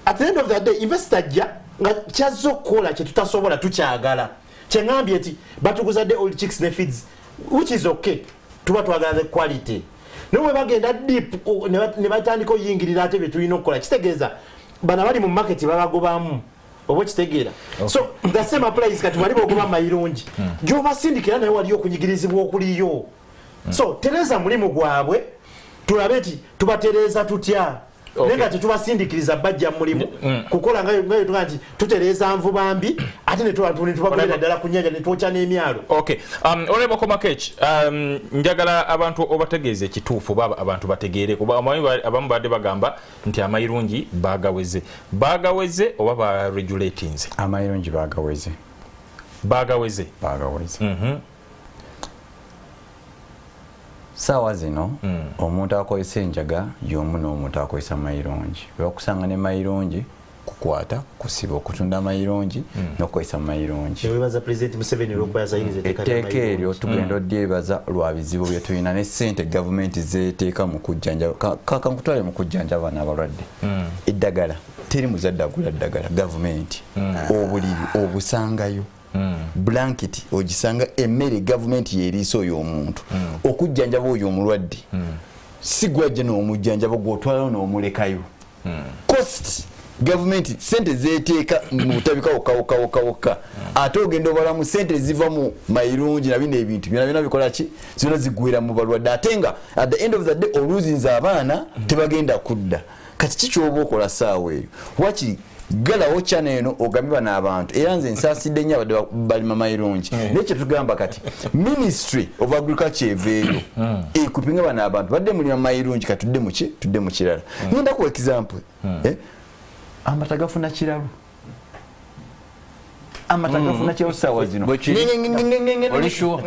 at the end of the day investor ja nga kyazo okukola kye tutasobola tukyagala kyengambye nti batuguza de old chicks ne feeds which is okay tuba twagala the quality newe bagenda deep ne batandika oyingirira ate bye tulina okukola kitegeeza bana bali mu market babagobamu oba kitegeera so the same applies kati bali bogoba mayirungi gyobasindikira naye waliyo okunyigirizibwa okuliyo so tereza mulimu gwabwe tulabe nti tubatereza tutya nenga tetubasindikiriza bajja mulimu kukola ngayo tukanti tutereza nvuba mbi ate ne tubagulira ddala ku nnyanja ne twokya n'emyalo. Okay, olebo komakech njagala abantu obategeeze ekituufu baba abantu bategeere kuba abamu badde bagamba nti amayirungi bagaweze oba ba regulatings. Amayirungi bagaweze. Sawa zino omuntu akozesa enjaga y'omu n'omuntu akozesa mayirungi. Bakusanga ne mayirungi kukwata kusiba okutunda mayirungi n'okozesa mayirungi. Webaza President Museveni olw'okubaza etteeka eryo tugenda odyebaza lwa bizibu bye tulina ne ssente gavumenti zeeteeka mu kujjanja kankutwale mu kujjanja abaana abalwadde. Eddagala teri muzadde agula ddagala gavumenti obuliri obusangayo. Blanket ogisanga emmere gavumenti yeeriisa oyo omuntu okujjanjaba oyo omulwadde si gwajja n'omujjanjaba gw'otwalayo n'omulekayo. Cost gavumenti sente zeeteeka mu butabika wokka ate ogenda obala mu sente ziva mu mayirungi na bino ebintu byonna bikola ki zonna zigwera mu balwadde ate nga at the end of the day oluzinza abaana tebagenda kudda. Kati kikyoba okola saawa eyo wakiri galawo channel eno ogambibwa n'abantu era nze nsaasidde nnyo abadde balima mayirungi naye kyetugamba kati Ministry of Agriculture eveeyo ekupinga bano abantu badde mulima mayirungi katudde mu kirala. Ngenda ku example amata gafuna kiralo amatagafuna kyo sawa zino olisho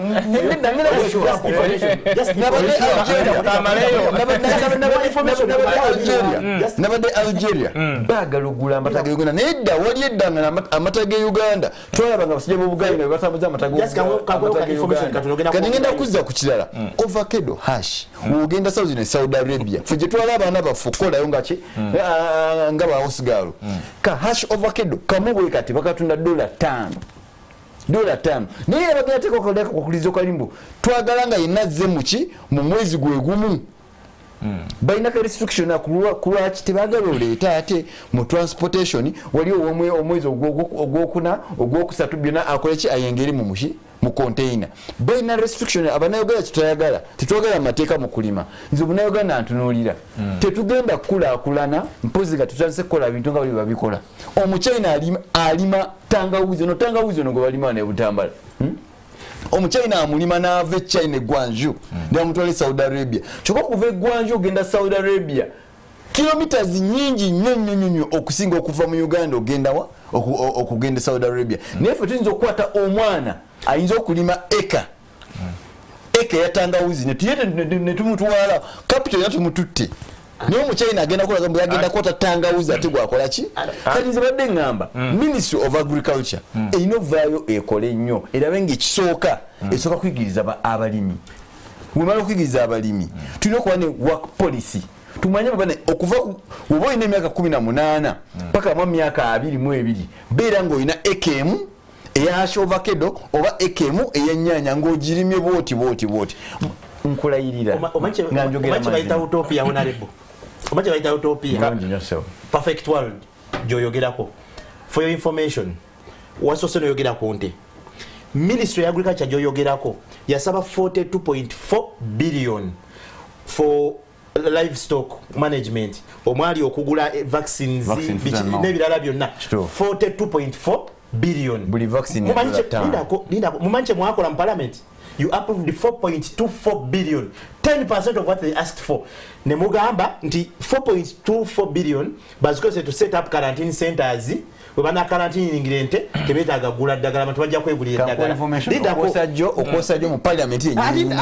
nabade Algeria bagalugula amataga Uganda nedda wali eddanga amataga Uganda twalaba nga basije mu Buganda ne batambuza amataga kati ngenda kuzza ku kirala avocado hash ugenda Saudi Arabia fuje twalaba abaana bafukola yo ngachi nga ba osigalo ka hash avocado kamubwe kati bakatunda $5 naye bagenda teko koleka kukulizo kalimbo twagalanga inazze muki mu mwezi gwe gumu baina ka restriction akulwa kitebagalo leta ate mu transportation wali omwezi ogwokuna ogwokusatu byona akoleki ayengeri mu mushi mu container baina restriction abanayogala kitayagala tetwagala mateeka mu kulima nze bunayogana ntunulira tetugenda kula mpozi ga tutase kola bintu nga bali babikola omuchina alima tangawuzi no gobalima ne butambala omuchina amulima naave China Guangzhou ndio mutwale Saudi Arabia choko kuve Guangzhou genda Saudi Arabia kilometers nyingi nnyo okusinga okuva mu Uganda ogenda wa okugenda Saudi Arabia nefe tuyinza okukwata omwana ayinza okulima eka ya tangawuzi ne tumutwala capital yatumututte niyo omuchina agenda kola gamba yagenda kwata tangawuzi ate gwakola ki kati nze badde ngamba Ministry of Agriculture einovaayo ekole nnyo erabe ng'ekisooka esooka kuyigiriza abalimi wemala okuyigiriza abalimi tulina okuba ne work policy tumanye babane okuva oba olina emyaka 18 paka mu myaka 22 beera ng'olina ekemu eya avocado oba ekemu ey'ennyaanya ng'ogirimye bwoti nkulayirira nga njogera bayita utopia honorable omache bayita utopia perfect world gyoyogerako for your information wasose noyogerako nti Ministry of Agriculture gyoyogerako yasaba 42.4 billion for livestock management omwali okugula vaccines n'ebirala byonna 42.4 billion buli vaccine mumanche mwakola mu parliament you approved 4.24 billion 10% of what they asked for ne mugamba nti 4.24 billion bazikose to set up quarantine centers webana quarantine ingirente tebetaga gula ddagala abantu bajja kwegulira ddagala okosajjo mu parliament yennyini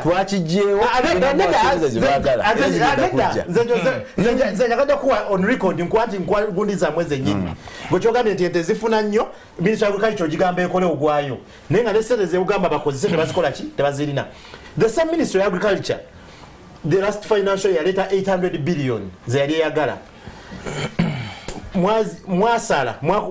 twakijeewo zenjagada kuwa on record nkwati gundi za mwezi nyingi gochogambye nti ente zifuna nnyo Ministry of Agriculture gigamba ekole ogwayo naye nga nesente zeugamba bakozese tebazikola ki tebazirina the same Ministry of Agriculture the last financial year later 800 billion zeyali eyagala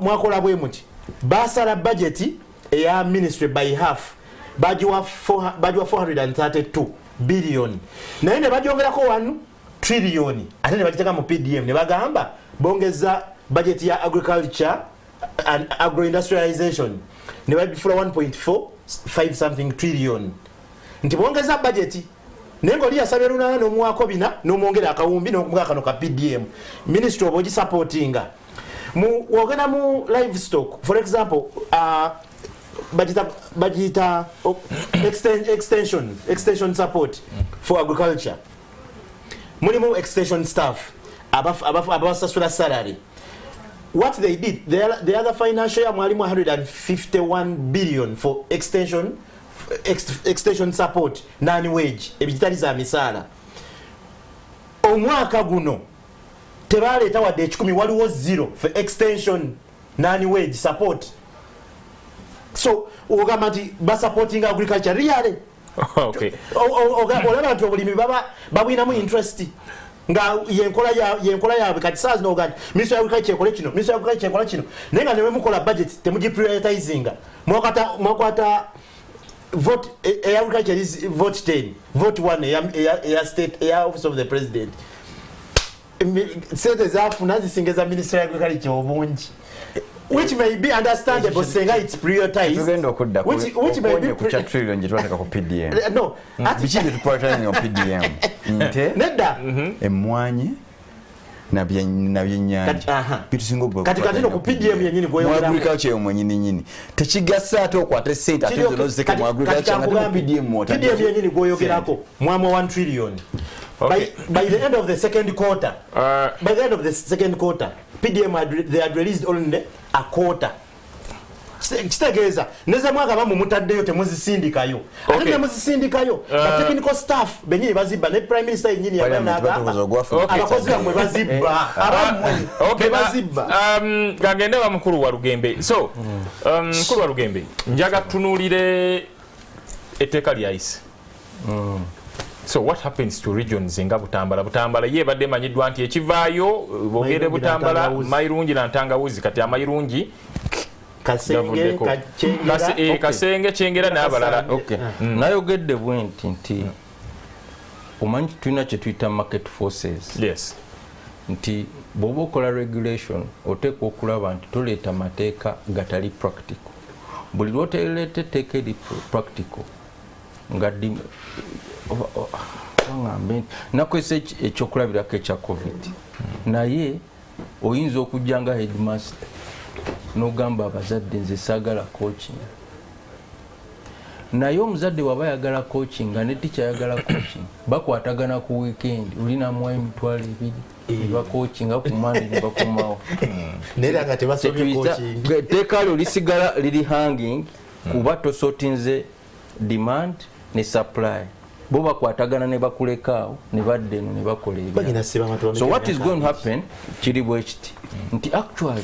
mwakola bwe muti basala budget eya ministry by half bajiwa 432 billion naye ne bajongerako 1 trillion ate ne bagiteka mu PDM ne bagamba bongeza budget ya agriculture and agro-industrialization ne bafula 1.45 something trillion nti bongeza budget nengo liya sabeluna no mwako bina no mwongera akawumbi no kumwaka no ka PDM ministry of supportinga mu wogena mu livestock for example budget extension support for agriculture mulimu extension staff abasasula salary. What they did, the other financial year mwalimu 151 billion for extension support non-wage ebijitali za misala. Omwaka guno tebaleeta wadde 10 waliwo 0 for extension non-wage support. So ogamba nti basupporting agriculture really? Okay. Olaba nti obulimi babwinamu interest nga yenkola yaabwe kati saa zino ogamba ministry of agriculture ekole kino, ministry of agriculture ekola kino, naye nga ne mukola budget temugiprioritizinga mwakwata vote agriculture is vote 10 vote 1 state office of the president sente zafuna zisingeza ministry of agriculture obungi, which may be understandable senga it's prioritized, which may be kucha trillion jetwataka ku PDM no bichinde tuprioritizing on PDM nte nedda emwanyi na byenyanja bitusinga obwo katika no ku PDM yenyini goyogera mu agriculture omwenyini nyini tekigasa ate okwate sente ate zo zeke mu agriculture nga PDM mota PDM yenyini goyogerako mwamo 1 trillion. Okay. By the end of the second quarter, PDM they had released only a quarter. Kitegeeza neza mwaka bamu mutaddeyo temuzisindikayo. Ate temuzisindikayo. The technical staff benyi bazibba ne prime minister yenyini yabanaga. Abakozi bamwe bazibba. Okay bazibba. Gagende wa mukuru wa Rugembe. So, mukuru wa Rugembe njaga tunulire Etteeka lya isi. So what happens to regions nga Butambala ye badde manyiddwa nti ekivaayo bogere Butambala Mayirungi na Ntangawuzi kati Amayirungi Kasenge Kyengera n'abalala. Okay. Nayogedde bwenti nti omanyi tulina kye tuyita market forces. Yes. Nti bw'oba okola regulation oteekwa okulaba nti toleeta mateeka gatali practical. Buli lwoteeleeta etteeka eri practical nga nakwesa ekyokulabirako ekya COVID naye oyinza okujja nga headmaster n'ogamba abazadde nze saagala coaching, naye omuzadde waba yagala coaching nga ne teacher yagala coaching bakwatagana ku weekend olinamu emitwalo 2 eba coaching ku Monday ne bakomawo nera nga tebasobye coaching etteeka lyo lisigala liri hanging kuba tosotinze demand ne supply bo bakwatagana ne bakulekaawo ne badde eno ne bakola ebyo. So what is going to happen kiri bwe kiti nti actually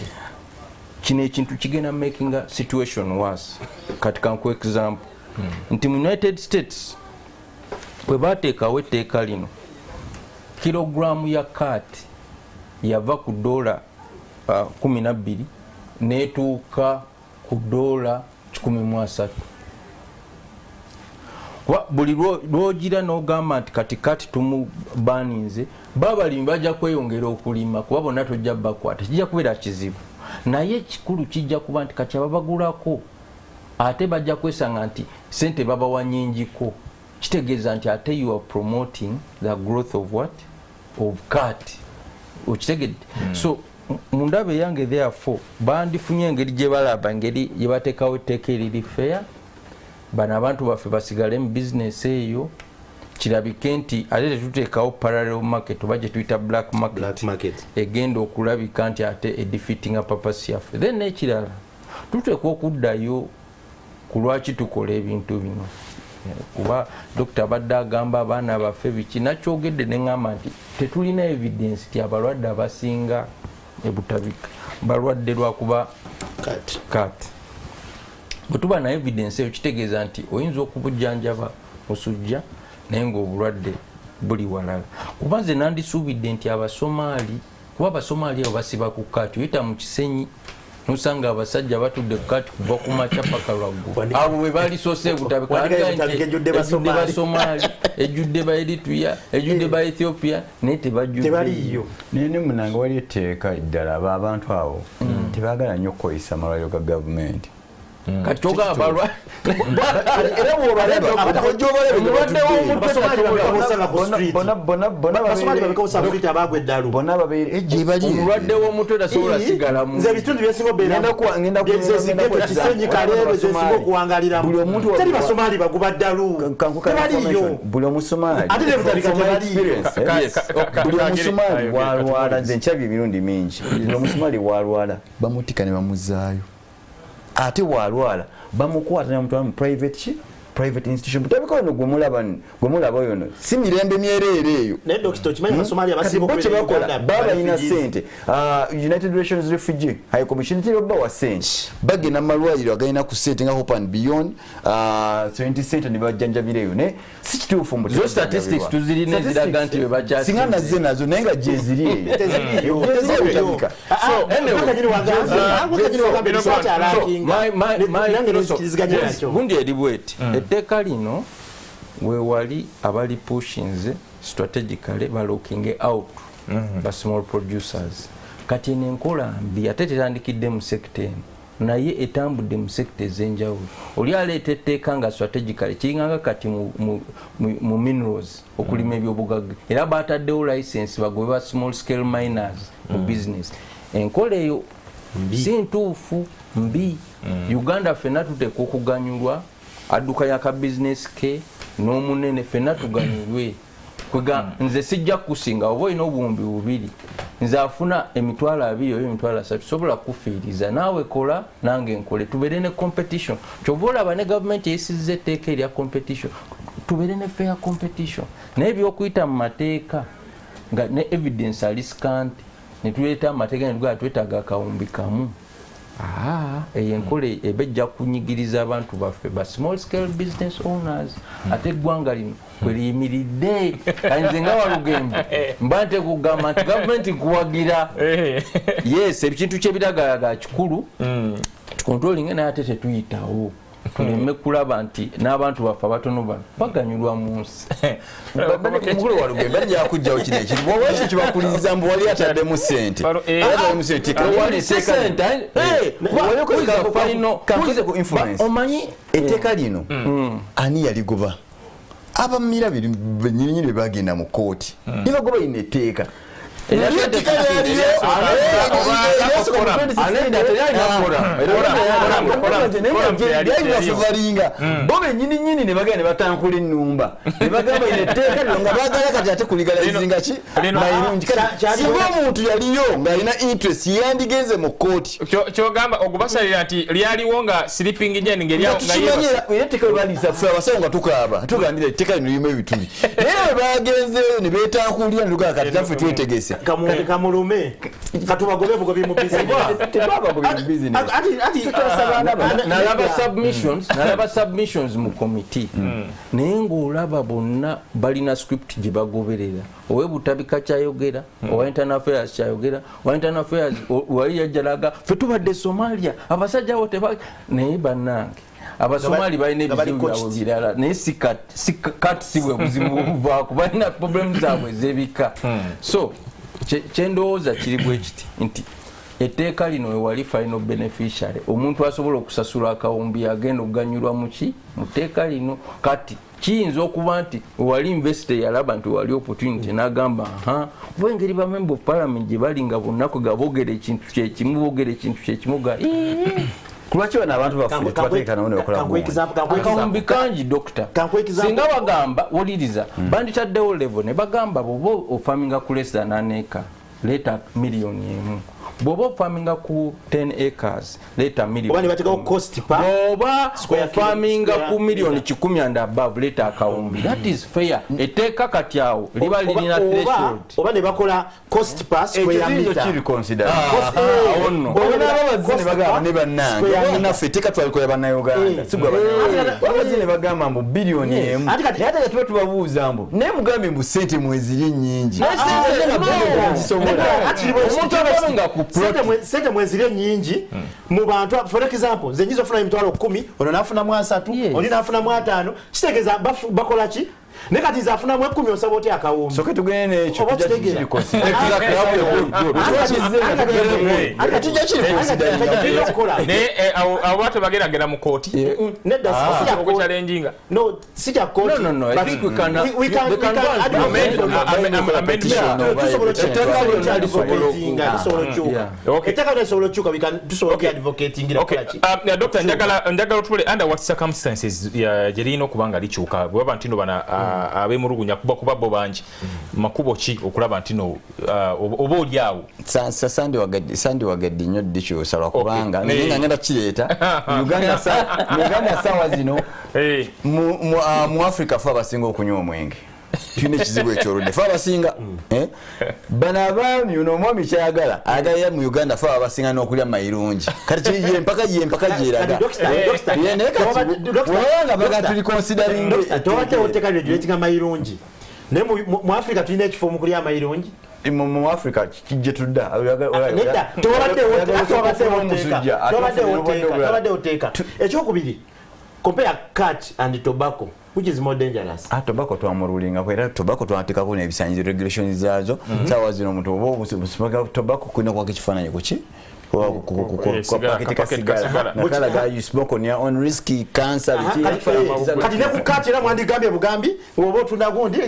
kino ekintu kigenda making a situation worse. Kati kanku example nti mu United States bwe bateekawo etteeka lino kilogramu ya kati yava ku $12 netuuka ku $13. Buli lwogira n'ogamba nti katikati tumubaninze babalimi bajja kweyongera okulima kuba bonna tojja bakwata kijja kubeera kizibu, naye ekikulu kijja kuba nti kati ababagulako ate bajja kwesanga nti sente babawa nyingiko. Kitegeeza nti ate you are promoting the growth of what? Of cat. Okitegedde? So mundaba yange therefore bandifunye engeri gye balaba engeri gye bateekawo etteeka eriri fair, bano abantu baffe basigale mu business eyo kirabike nti ate tetuteekawo parallel market oba gye tuyita black market egenda okulabika nti ate edefeating purpose yaffe. Then n'ekirala tuteekwa okuddayo ku lwaki tukola ebintu bino kuba dokita abadde agamba abaana baffe biki nakyogedde neŋŋamba nti tetulina evidence ti abalwadde abasinga ebutabika balwadde lwakuba kati bwe tuba na evidence eyo kitegeeza nti oyinza okubujjanjaba musujja naye ng'obulwadde buli walala. Kuba nze nandisuubidde nti Abasomaali kuba Abasomaali abo basiba ku kati oyita mu kisenyi nosanga abasajja batudde ku kati kuva ku makya paka lwaggu abo bwe balisoose butabikaejjudde Basomaali ejjudde ba Eritrea ejjudde ba Ethiopia naye tebajjudde. naye ne munanga wali etteeka eddala abantu abo tebaagala nnyo kukozesa amalwaliro ga gavumenti kati ogamba era bw'obalaba abasomali babikosa ku street abagwe eddalu bonna babiri gye bali omulwadde w'omutwe tasobola sigala mu nze ebitundu byesinga obeera kisenyi kaleebe zesinga okuwangaliramu buli omuntu teri basomali baguba ddalu tebaliyo buli omusomaali ate ne butabika tebaliyo buli omusomaali walwala nze nkyabye emirundi mingi buli omusomaali walwala bamutika ne bamuzaayo ate walwala bamukwata namutwala mu private institution butabika ono gwemulaba yono si mirembe myereere eyo naye dokita okimanyi abasomali abasiba okubeera baba ina sente United Nations Refugee High Commission tebaba wa sente bagenda mu malwaliro agalina ku sente nga Hope and Beyond 20 cent ne bajjanjabireyo ne si kituufu mu zo statistics tuzirina eziraga nti bwe bajja singa nazze nazo naye nga gye ziri eyo gundi eri bweti etteeka lino wewali abali pushinze strategically balooking out ba small producers kati nenkola mbi ate tetandikidde mu sekta eno naye etambudde mu sekta ez'enjawulo oli aleeta etteeka nga strategically kiringanga kati mu minerals okulima ebyobugagga era baataddewo license bagobe ba small scale miners mu business enkola eyo si ntuufu mbi Uganda fena tuteeka okuganyulwa adduka yaka business ke n'omunene fena tuganyulwe kwega nze sijja kusinga oba olina obuwumbi bubiri nze afuna emitwalo 2 oyo emitwalo 3 sobola kufiiriza naawe kola nange nkole tubeere ne competition kyova olaba ne gavumenti eyisizza etteeka erya competition tubeere ne fair competition naye byokuyita mu mateeka nga ne evidence aliscant ne tuleeta amateeka ne tugaa twetaaga akawumbi kamu eyo enkola ebejja kunyigiriza abantu baffe ba small scale business owners ate eggwanga lino kweliyimiridde kanze nga walugembe mba nte kugamba nti gavumenti kuwagira yes ekintu kyebiragalaga kikulu tukontrolinge naye ate tetuyitawo tuleme kulaba nti n'abantu baffe abatono bano baganyulwa mu nsi mukulu walugembe ajja kujjawo kino ekiri bwoba ekyo kibakuliriza mbu wali ataddemu ssente omanyi etteeka lino ani yaligoba abamira nyininyini bagenda mu kooti nibagoba lino etteeka bobe nyininyini ne bagenda ne batankula ennumba ne bagamba etteeka lino nga bagala kati ate kuligalazinga ki mayirungi singa omuntu yaliyo ng'alina interest yandigenze mu kooti kyogamba ogubasalira nti lyaliwo nga sleeping jen ngaetteeka baliisa ffe abasawo nga tukaaba tugambira etteeka lino lirimu ebituli naye bagenzeeyo ne beetankulira ne tugaa kati naffe twetegese kamulume katubagobe bugobi mu business nalaba submissions mu committee naye ng'olaba bonna balina script gye bagoberera owebutabika kyayogera owa internal affairs kyayogera owa internal affairs wali yajjalaga ffe tubadde Somalia abasajja abo naye bannange abasomali balina ebizibu byabwe birala naye sikati si bwe buzibu buvaako balina problemu zaabwe ez'ebika so kyendowooza kiri bwe kiti nti etteeka lino wewali final beneficiary omuntu asobola okusasula akawumbi agenda okuganyulwa muki mu tteeka lino kati kiyinza okuba nti wewali investor yalaba nti wali opportunity n'agamba kuba engeri ba member of parliament gye bali nga bonnako gaboogera ekintu kyekimu boogera ekintu kyekimu ga kulwaki bano abantu baffe tubateeka nawo ne bakola akawumbi kangi dokita singa bagamba woliriza banditaddewo level ne bagamba bwoba ofaminga ku less than an acre leeta miliyoni emu bwoba ofaminga ku 10 acres leeta miliyoni bwoba ofaminga ku miliyoni 10 and above leeta akawumbi that is fair etteeka kati awo liba lirina threshold oba ne bakola cost per square meter kiri consider ono ne bagamba ne bannange naffe etteeka twalikola bannayuganda sigwa bannayuganda ne bagamba mbu biliyoni emu ate tuba tubabuuza mbu naye mugambe mbu ssente mweziri nnyingi sente mwezire nyingi mu bantu for example zenyizo funa emitwalo 10 ono nafuna mu 3 oli nafuna mu 5 kitegeeza bakola ki ne kati zafuna mwe 10 osaba oti akawumbi soke tugende ekyo tujja kukola ne abo bate bageragera mu kooti nedda challenginga no sija kooti no I think we can Dr. njagala tule under what circumstances jerino kubanga lichuka bwaba ntino bana abemulugunya kuba bo banji makubo ki okulaba ntino obo olyawo sandi wagadi nnyo dicho salwa kubanga ninga ngenda kireeta Uganda sawa zino mu Africa fa basinga okunywa omwenge tune kizibu ekyoludde fa basinga bana abaami ono omwami kyayagala agaya mu Uganda fa basinga n'okulya mayirungi kati kiye mpaka gyeraga wabanga baga tuli considering towate otekalire gyetiga mayirungi ne mu Africa tulina ekifo mu kulya mayirungi mu Africa kijje tudda nedda towabadde oteeka ekyokubiri compare cat and tobacco which is more dangerous. Tobacco twamurulinga kwera tobacco twatekako n'ebisanyizo regulations zazo sawa zino omuntu obo tobacco kuna kwa kifananye kuki nakala ga you smoke on your own risky cancer kati ne kukatira mwandigambye bugambi obo tunagundi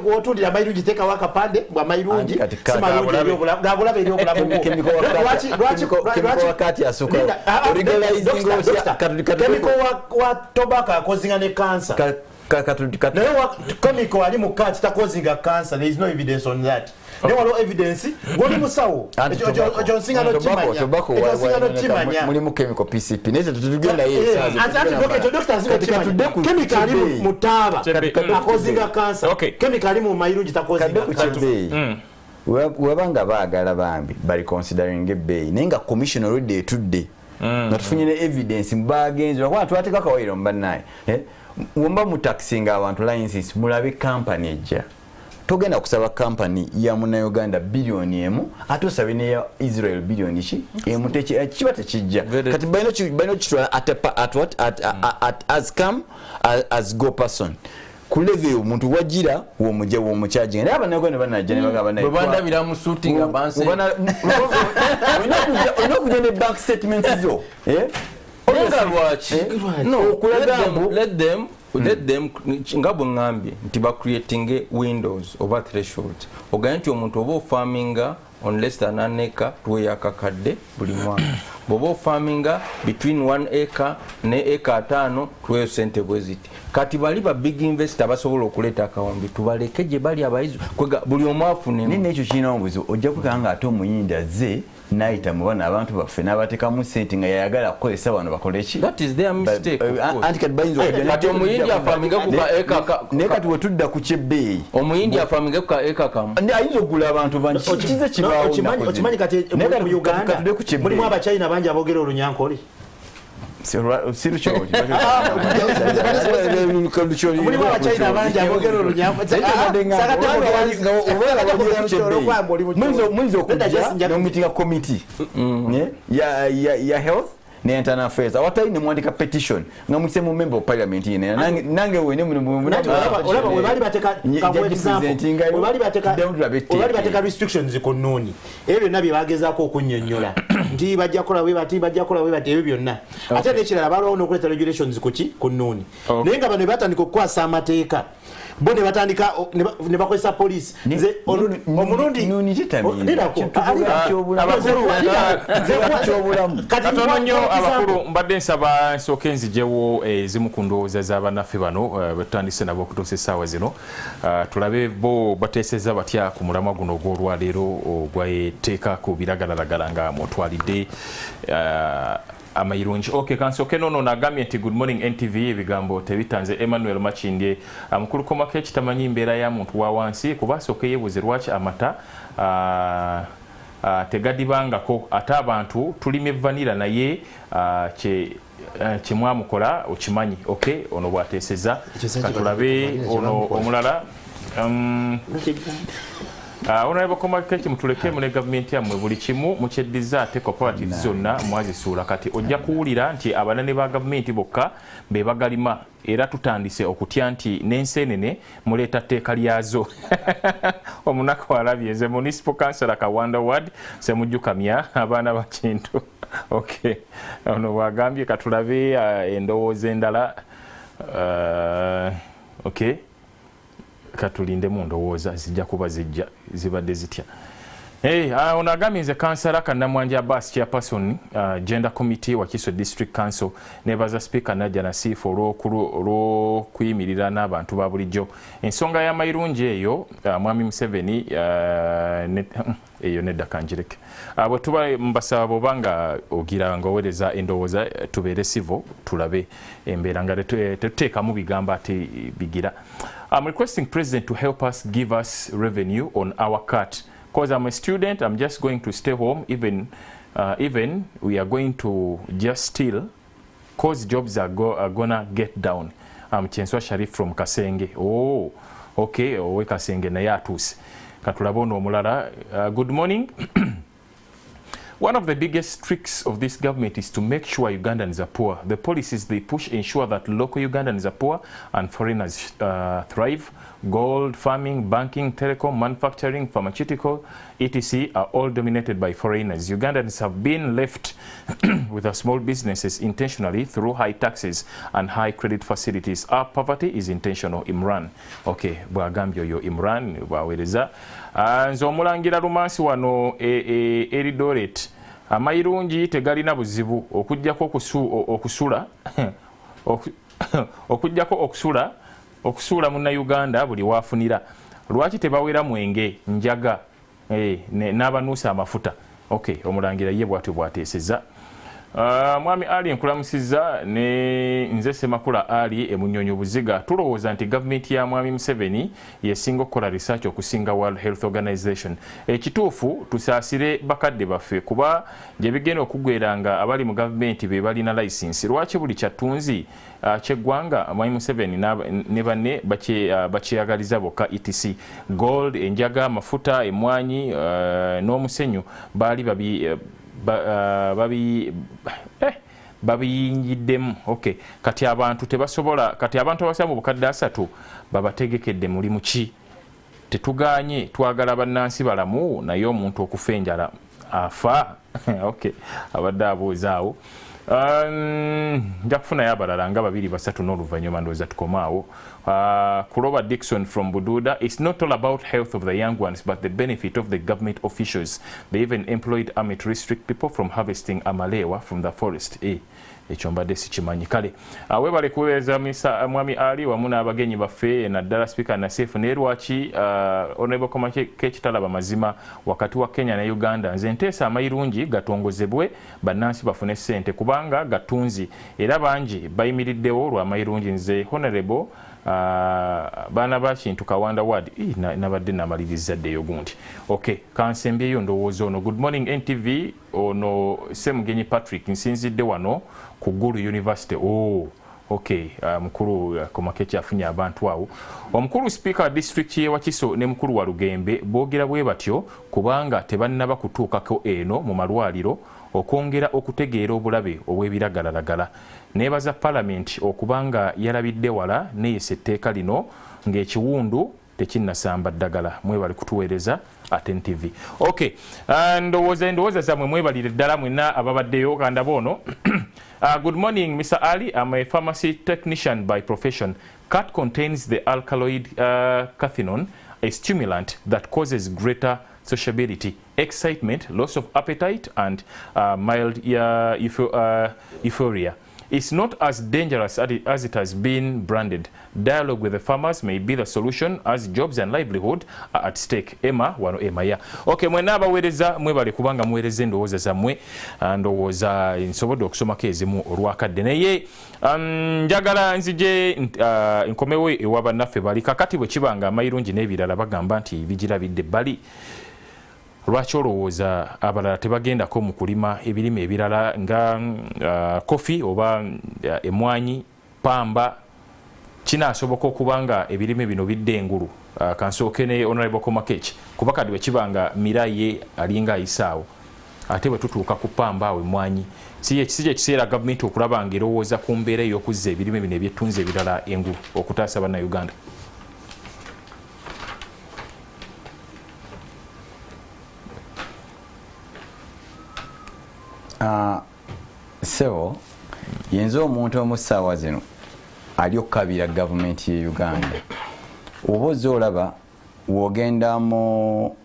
wotundira mayirungi teka wakapande bwa mayirungi simayirungi gabula beri obulamu lwachi wakati asuka legalizing chemical wa tobacco causing a cancer chemical ali mu kati ta causing a cancer. There is no evidence on that. There was no evidence. Goli musawo. Johnsinga no chimanya. Mulimu chemical PCP. Neze tutugenda yeye sasa. Doctors chemical ali mutaba causing a cancer. Chemical ali mu mayirungi ta causing a cancer. Wabanga baagala bambi bali considering ebbeyi nenga commission already tudde natufunyine evidence mbagenzi wakwa twateka kawiro mbanaye womba mu taxing abantu licenses mulabe company ejja togenda kusaba company ya muna Uganda billion emu atosabe ne ya Israel billion ki emuteche kibate kijja kati baino kitwala at as come as go person kuleve omuntu wajira wo muje wo muchaji ne abana gone banajja ne bagaba nayo banda bila mu shooting abanse ubana ono kujene bank statements zo no let them ngabo ngambi nti ba creating windows over threshold oganti omuntu obo farminga on less than an acre tuwe yakakadde buli mwaka bobo farminga between 1 acre ne acre 5 tuwe sente bweziti kati bali ba big investor basobola okuleta akawombi tubaleke je bali abayizo kwega buli omwafune nine ekyo kina obuzo ojja kukanga ate omuyinda ze naita mubana abantu baffe nabateka mu sente nga yayagala kukolesa wano bakoleki that is their mistake anti kati bayinza kati omuyindi afaminga ku ka eka ne kati wetudda ku kyebbeeyi omuyindi afaminga ku ka eka kamu ayinza okugula abantu bangi kize kibawo okimanyi kati mu Uganda mulimu abachina bangi abogera olunyankole sirucho mulimu abachina bangi abogera olunyankole mwizo okujja n'omitinga committee ya health ne internal affairs awatayi ne mwandika petition nga mukise mu member of parliament ine nange wene olaba we bali bateka kwa example we bali bateka restrictions ku noni ebyo nabyo bagezaako okunyonnyola ndi bajja kola we bati ebyo byonna ate ne kirala balwawo n'okuleta regulations ku noni naye nga bano batandika okukwasa amateeka bo ne batandika ne bakozesa police nze omulundi katono nnyo abakulu mbadde nsaba nsooke nzijewo ezimu ku ndowooza z'abannaffe bano betutandise nabo okutuusa essaawa zino tulabe bo bateeseza batya ku mulamwa guno ogw'olwaleero ogw'etteeka ku biragalalagala nga mutwalidde amayirungi kansooke nono nagambye nti good morning NTV ebigambo tebitanze Emmanuel Machindye amukulu komako ekitamanyi mbeera ya muntu wa wansi kuba asooke yeebuuze lwaki amata tegadibangako ate abantu tulimye vanira naye kyemwamukola okimanyi ono bwateeseza katulabe ono omulala Honorable Komakeki mutuleke mu government yammwe buli kimu mukyeddiza ate cooperatives zonna mwazisuula kati ojja kuwulira nti abanene ba government bokka be bagalima era tutandise okutya nti n'enseenene muleeta tteeka lyazo omunaka walabye nze municipal councillor Kawanda Ward semujjukamya abaana ba Kintu. Okay, ono bwagambye katulabe endowooza endala. Okay, katulinde mu ndowooza zijja kuba zibadde zitya. Ono agambye nze kansala Kannamwangi Abbas chairperson gender committee wa Kiso District Council nebaza speaker Najja Nasifu olw'okuyimirira n'abantu ba bulijjo. Ensonga y'amayirungi eyo Mwami Museveni eyo nedda kanjireke. Bwe tuba mbasaba bobanga ogira ng'oweereza endowooza tubeere civil tulabe embeera nga tetuteekamu bigambo ate bigira. I'm requesting President to help us give us revenue on our cut. Because I'm a student, I'm just going to stay home, even we are going to just steal, cause jobs are gonna get down. I'm Chenswa Sharif from Kasenge. Oh, okay, owe Kasenge na yatus. Katulabono omulala. Good morning. One of the biggest tricks of this government is to make sure Ugandans are poor. The policies they push ensure that local Ugandans are poor and foreigners thrive. Gold, farming, banking, telecom, manufacturing, pharmaceutical, etc. are all dominated by foreigners. Ugandans have been left with our small businesses intentionally through high taxes and high credit facilities. Our poverty is intentional. Imran. Okay, bwagambye oyo Imran bwaweereza. Nze omulangira Lumansi wano Eldoret. Amayirungi tegalina buzibu okujjako okusula okusuula munnayuganda buli waafunira. Lwaki tebawera mwenge njaga n'abanuusa amafuta? Okay, omulangira ye bwatyo bwateeseza. Mwami Ali enkulamusiza ne nze Semakula Ali emunyonyo buziga. Tulowooza nti gavumenti ya Mwami Museveni yesinga okukola research okusinga World Health Organization. Ekituufu tusaasire bakadde baffe kuba gye bigenda okugweranga abali mu gavumenti be balina license. Lwaki buli kyatunzi ky'eggwanga Mwami Museveni ne banne bakyeyagaliza bokka etc. Gold, enjaga, amafuta, emwanyi n'omusenyu baali babiyingiddemu. Okay, kati abantu tebasobola, kati abantu abasaba mu bukadde 3 babategekedde mulimu ki? Tetuganye twagala bannansi balamu naye omuntu okufa enjala afa. Okay, abadde abuuzaawo. Nja kufunayo abalala nga 2-3 n'oluvannyuma ndowooza tukomaawo. Kuloba Dixon from Bududa. It's not all about health of the young ones but the benefit of the government officials. They even employed army to restrict people from harvesting amalewa from the forest. Ekyo mbadde sikimanyi kale. Webale kuweereza Mwami Ali wamu n'abagenyi baffe naddala Speaker Nasifu ne lwaki Honorable Komakeki talaba mazima wakati wa Kenya na Uganda. Nze nteesa amayirungi gatongozebwe bannansi bafune ssente kubanga gatunzi era bangi bayimiriddewo lw'amayirungi. Nze Honorable baana ba Kintu Kawanda Ward nabadde namaliriza ddeyo gundi. Okay, kansembyeyo ndowooza ono. Good morning NTV. Ono Semugenyi Patrick nsinzidde wano ku Gulu University. Okay, mukulu Komakeki afunye abantu awo. Omukulu Speaker wa District ye Wakiso ne mukulu wa Lugembe boogera bwe batyo kubanga tebannaba kutuukako eno mu malwaliro okwongera okutegeera obulabe obw'ebiragalalagala. Neebaza Parliament okubanga yalabidde wala neeyisa etteeka lino ng'ekiwundu tekinnasamba ddagala. Mwebali kutuweereza Aten TV. Okay, ndowooza zammwe mwebalire ddala mwenna ababaddeyo kanda bono. Good morning Mr. Ali. I'm a pharmacy technician by profession. Cat contains the alkaloid cathinone, a stimulant that causes greater sociability, excitement, loss of appetite and mild euphoria. It's not as dangerous as it has been branded. Dialogue with the farmers may be the solution as jobs and livelihood are at stake. Emma wano Emma ya. Okay, mwena abaweereza mwebale kubanga muweereza endowooza zammwe. Ndowooza nsobodde okusomako ezimu olwakadde naye njagala nzije nkomewo ewa bannaffe bali kakati bwe kibanga amayirungi n'ebirala bagamba nti bigirabidde bali. Lwaki olowooza abalala tebagendako mu kulima ebirime ebirala nga kofi oba emwanyi, pamba? Kinaasoboka okubanga ebirime bino bidde engulu kansooke ne Honorable Komakech kuba kadi wekibanga miraye alinga isaawo ate bwe tutuuka ku pamba awe mwanyi si ekiseera gavumenti okulaba ng'erowooza ku mbeera ey'okuzza ebirime bino ebyettunzi ebirala engulu okutaasa bannayuganda. So yenza omuntu omu ssaawa zino ali okukabira gavumenti ye Uganda oba ozze olaba wogenda mu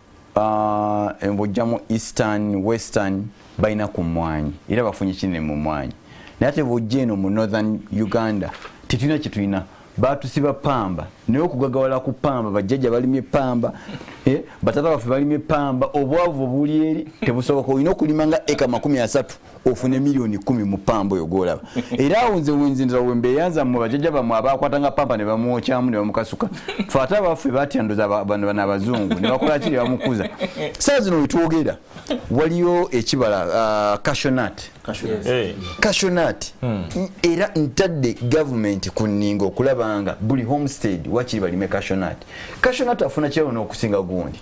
bwojjamu eastern western balina ku mmwanyi era bafunye kinene mu mmwanyi naye ate bwojja eno mu northern Uganda tetulina kye tulina batusiba pamba naye okugagawala ku pamba bajjajja balimye pamba batata baffe balimye pamba obwavu buli eri tebusoboka olina okulima nga eka 30 ofune milioni 10 mu pamba oyo gwolaba era awo nze wenzinza wembeeyanza mu bajjajja bamwe abakwatanga pamba ne bamwokyamu ne bamukasuka fata baffe batyanduza bano abazungu ne bakola kiri bamukuza saa zino wetwogera waliyo ekibala cashonat era ntadde gavumenti ku nningo okulabanga buli homestead wakiri balime cashonat afuna kyewona okusinga gundi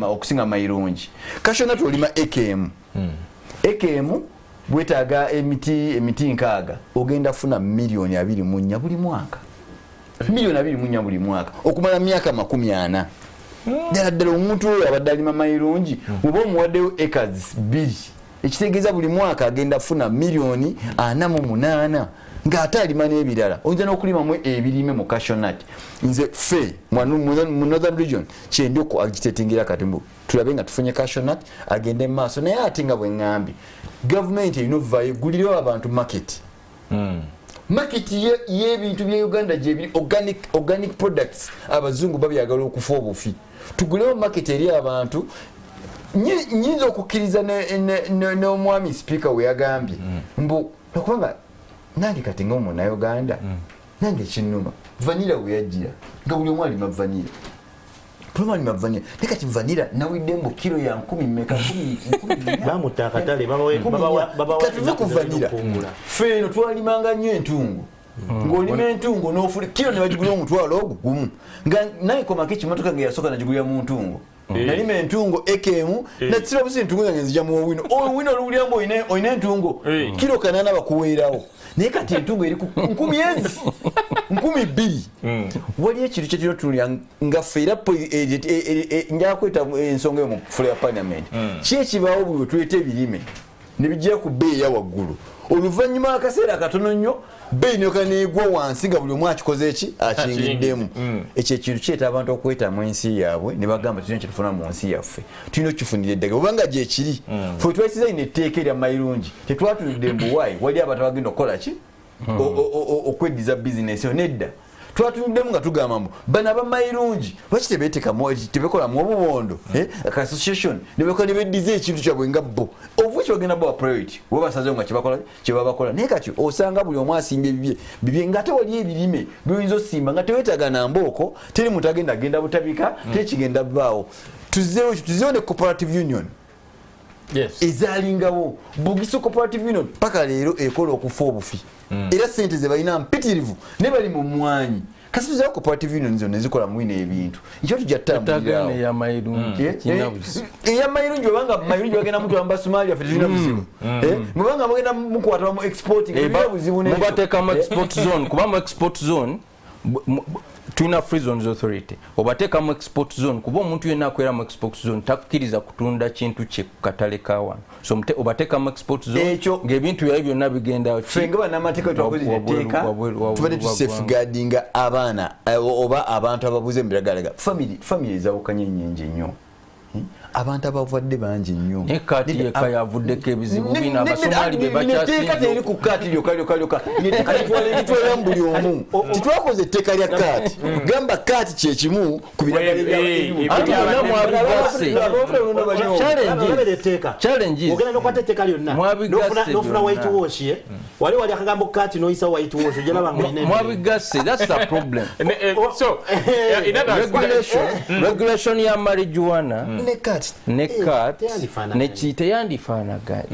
okusinga mayirungi cashonat olima ekemu bwetaaga emiti 6 ogenda funa milioni 24 buli mwaka buli mwaka okumala myaka 40 ddala omuntu oyo abadde alima mayirungi oba omuwaddeyo acres 2 ekitegeeza buli mwaka agenda funa milioni 48 ng'ate alima n'ebirala oyinza n'okulimamu ebirime mu cashonat nze ffe mu northern region kyendi okagitetingira kati tulabe nga tufunye cashonat agende mu maaso naye ate nga bwe ŋŋambye gavumenti erina ovaayo eggulirawo abantu market y'ebintu bya Uganda gyebiri organic products abazungu babyagala okufa obufi tugulewo market eri abantu nyinza okukkiriza n'omwami speaker we yagambye mbu okubanga nange kati ng'omunayuganda nange kinnuma vanira we yajjira nga buli omu alima vanira naye kati vanira nawidde mbu kilo ya 10 mmeka 10 bamutta akatale katuve ku vanira ffe eno twalimanga nnyo entungo ng'olima entungo n'ofula kilo ne bagigulira omutwalo ogwo gumu nga naye komako ekimotoka nga yasooka nagigulira mu ntungo nalima entungo ekemu nakisira busi entungo zange nzija mu owino oluwuliramu olina entungo kilo 8 bakuweerawo naye kati entungo eri ku 2,000 waliyo ekintu kyekiro tulya nga ffe era njala kweta ensonga yo mu fula ya parliament ki ekibaawo buli wetuleta ebirime ne bijjira ku bbeeyi ya waggulu oluvannyuma akaseera akatono nnyo bbeeyi neyoka neegwa wansi nga buli omu akikoze eki akingiddemu ekyo ekintu kyeta abantu okwetamu ensi yaabwe ne bagamba tulina kyetufuna mu nsi yaffe tulina okukifunira eddagala obanga gyekiri fe twayisiza ino etteeka erya mayirungi tetwatulidde mbuwaayi wali abantu abagenda okukola ki okweddiza bizinesi yo nedda twatuddemu nga tugamba mbu bano abamayirungi lwaki tebekolamu obubondo association nebekola nebeddiza ekintu kyabwe nga bo ovu kyebagenda bawa priority oba basazeho nga kyebabakola naye kati osanga buli omu asimba bibye ngate wali ebirime byoyinza osimba nga tewetaaga na mbooko teri muntu agenda butabika tekigenda baawo tuzeewo ne cooperative union ezalingawo Bugisu cooperative union paka leero ekola okufa obufi era sente ze balina mpitirivu ne bali mu mwanyi kasi tuzeewo cooperative union zino nezikola mwine ebintu nkyo tujja tutambulirawo eyamayirungi obanga mayirungi bagenda mutu amba Somalia ffe tulina buzibu mubanga bagenda mukwata mu exporting ebira buzibu mubateekamu export zone kuba mu export zone tulina free zones authority obateekamu export zone kuba omuntu yenna akwera mu export zone takkiriza kutunda kintu kye ku katale kawantu so obateekamu export zone ng'ebintu byawe byonna bigenda fenga bannamateeka twakozesa etteeka tubadde tusafeguardinga abaana oba abantu ababuze embiragalaga family ezawukanye ennyingi nnyo abantu abavudde bangi nnyo ne kati yeka yavuddeko ebizibu bina abasomali be bakyasinga teri ku kati lyokalyoka nitwala buli omu titwakoze etteeka lya kati gamba kati kyekimu ku biragala ogenda nokwata etteeka lyonna nofuna white wash wali akagambo kati noyisa white wash mwabigasse that's the problem so regulation ya marijuana nekat nekiteyandifaanaga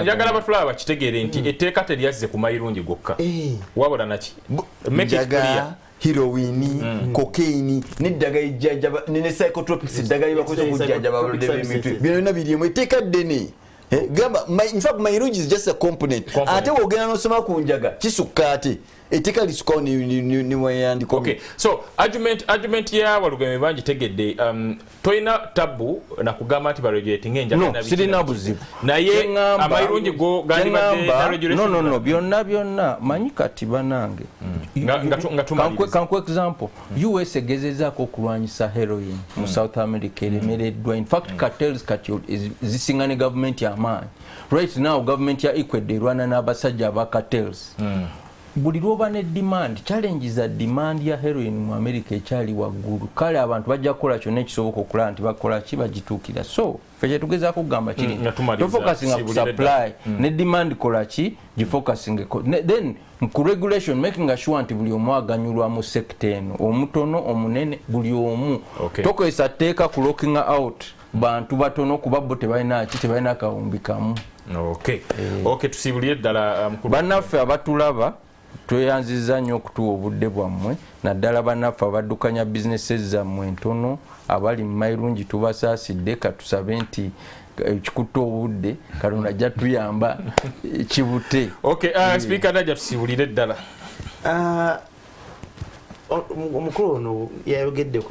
njagala batulaba bakitegeere nti etteeka teryazze ku mayirungi gokka wabula naki heroin, cocaine, n'eddaga ijjajjaba ne psychotropics eddaga libakoze okujjajjaba abalwadde b'emitwe byonna birimu etteeka ddene gamba in fact mayirungi is just a component ate wogenda n'osoma ku njaga kisukka ate etteeka lisukkawo ni weyandiko. Okay, so argument ya walugeme bangi tegedde toyina tabu na kugamba nti baregulating enjaga no sirina buzibu naye amayirungi go gandi badde no byonna manyi kati banange kanku example US egezezaako okulwanyisa heroin mu South America eremereddwa in fact cartels kati zisinga ne government y'amaanyi right now government ya Ecuador erwana n'abasajja aba cartels buli lwoba ne demand challenges za demand ya heroin mu America ekyali waggulu kale abantu bajja kukola kyonna ekisoboka okulaba nti bakola ki bagituukira so fekye tugezaako kugamba kiri tofocusinga ku supply ne demand kola ki gifocusing then ku regulation making sure nti buli omu aganyulwa mu sector eno omutono omunene buli omu tokozesa tteeka ku locking out bantu batono kuba bo tebalina akawumbi kamu. Okay, tusibulire ddala bannaffe abatulaba tweyanziza nnyo okutuwa obudde bwammwe naddala bannaffe abaddukanya bizinesi zammwe entono abali mu mayirungi tubasaasidde katusabe nti ekikutta obudde Katonda ajja tuyamba kibute. Speaker najja tusibulire ddala omukulu ono yayogedde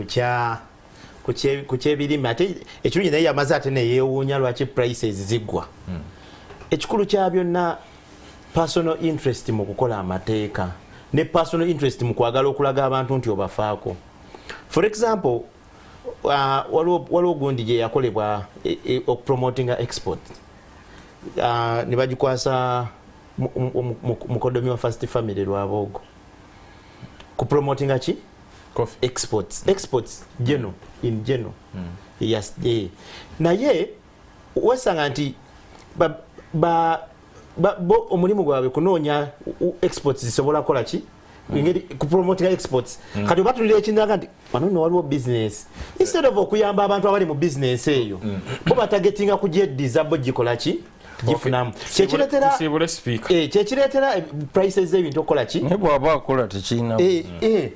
ku kyebirime ate ekirungi naye yamaze ate neyeewuunya lwaki prices ziggwa. Ekikulu kya byonna personal interest mu kukola amateeka ne personal interest mu kwagala okulaga abantu nti obafaako. For example waliwo gundi gye yakolebwa okupromotinga export ne bagikwasa mukodomi wa First Family Lwabogo kupromotinga ki exports in general yes naye wasanga nti bo omulimu gwabwe kunoonya exports zisobola kola ki ngeri ku promoting exports kati batulira ekindaga nti wano no waliwo business instead of okuyamba abantu abali mu business eyo bo batagetinga kujediza bo gikola ki gifunamu kyekireetera prices z'ebintu okola ki naye bw'aba akola tekirina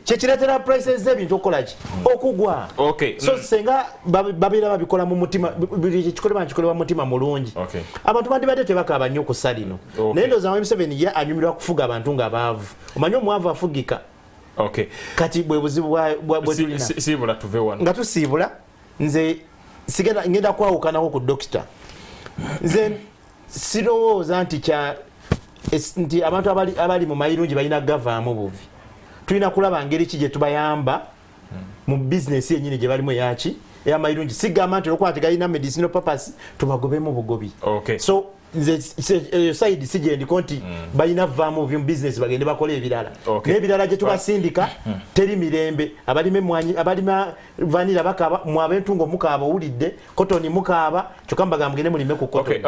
kyekireetera prices z'ebintu okola ki okugwa. So senga babeera babikola mu mutima buli kikolebwa mu mutima mulungi abantu bandibadde tebakaaba nnyo ku ssa lino naye ndowooza Museveni ye anyumirwa kufuga abantu nga baavu omanyi omwavu afugika kati bwe buzibu bwe tulina nga tusiibula nze ngenda kwawukanako ku dokita nze sirowooza nti abantu abali mu mayirungi balina gavaamu buvi tulina kulaba ngeri ki gye tubayamba mu bizinesi yennyini gye balimu eyaki eyamayirungi sigamba nti olwokuba tegalina medicinal purpose tubagobemu bugobi so nze side sigyendiko nti balina vaamu buvi mu bizinesi bagende bakola ebirala n'ebirala gye tubasindika teri mirembe abalima vanira bakaba mu abentungo mukaaba owulidde kotoni mukaaba kyokka mbagamba mugende mulime ku kotoni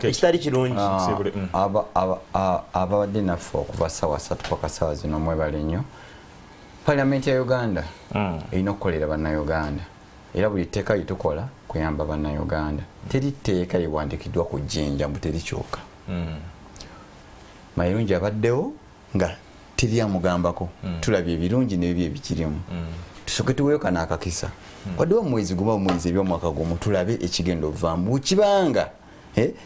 ekitali kirungi ababadde naffe okuva ssaawa 3 paka ssaawa zino mwebale nnyo Parliament ya Uganda erina okukolera bannayuganda era buli tteeka litukola kuyamba bannayuganda teri tteeka liwandikiddwa ku jjinja mbu terikyuka mayirungi abaddewo nga tiryamugambako tulabye ebirungi n'ebyo ebikirimu tusooke tuweeyo kanaakakisa waddewo omwezi gumu omwezi ebyomwaka gumu tulabe ekigenda ovaamu bukibanga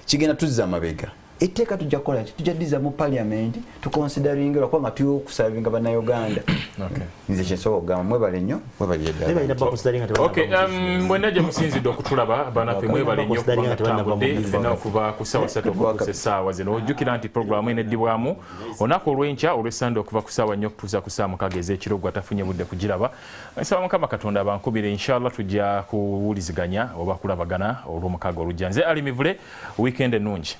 kigenda tuzza amabega etteeka tujja kukola ki tujja ddiza mu Parliament tukonsideringa lwakuba nga tuyo okusavinga bannayuganda nze kyensobola okugamba mwebale nnyo mwenna gye musinzidde okutulaba banaffe mwebale nnyo kubanga tutambudde fenna okuva ku ssaawa 3 okutuusa essaawa zino ojjukira nti puroguramu eneddibwamu olunaku olw'enkya olw'essande okuva ku ssaawa 4 okutuusa ku ssaawa 6 ez'ekiro gwe atafunye budde kugiraba nsaba Mukama Katonda abankubire inshallah tujja kuwuliziganya oba kulabagana olw'omukaaga olujja nze alimivule weekend ennungi.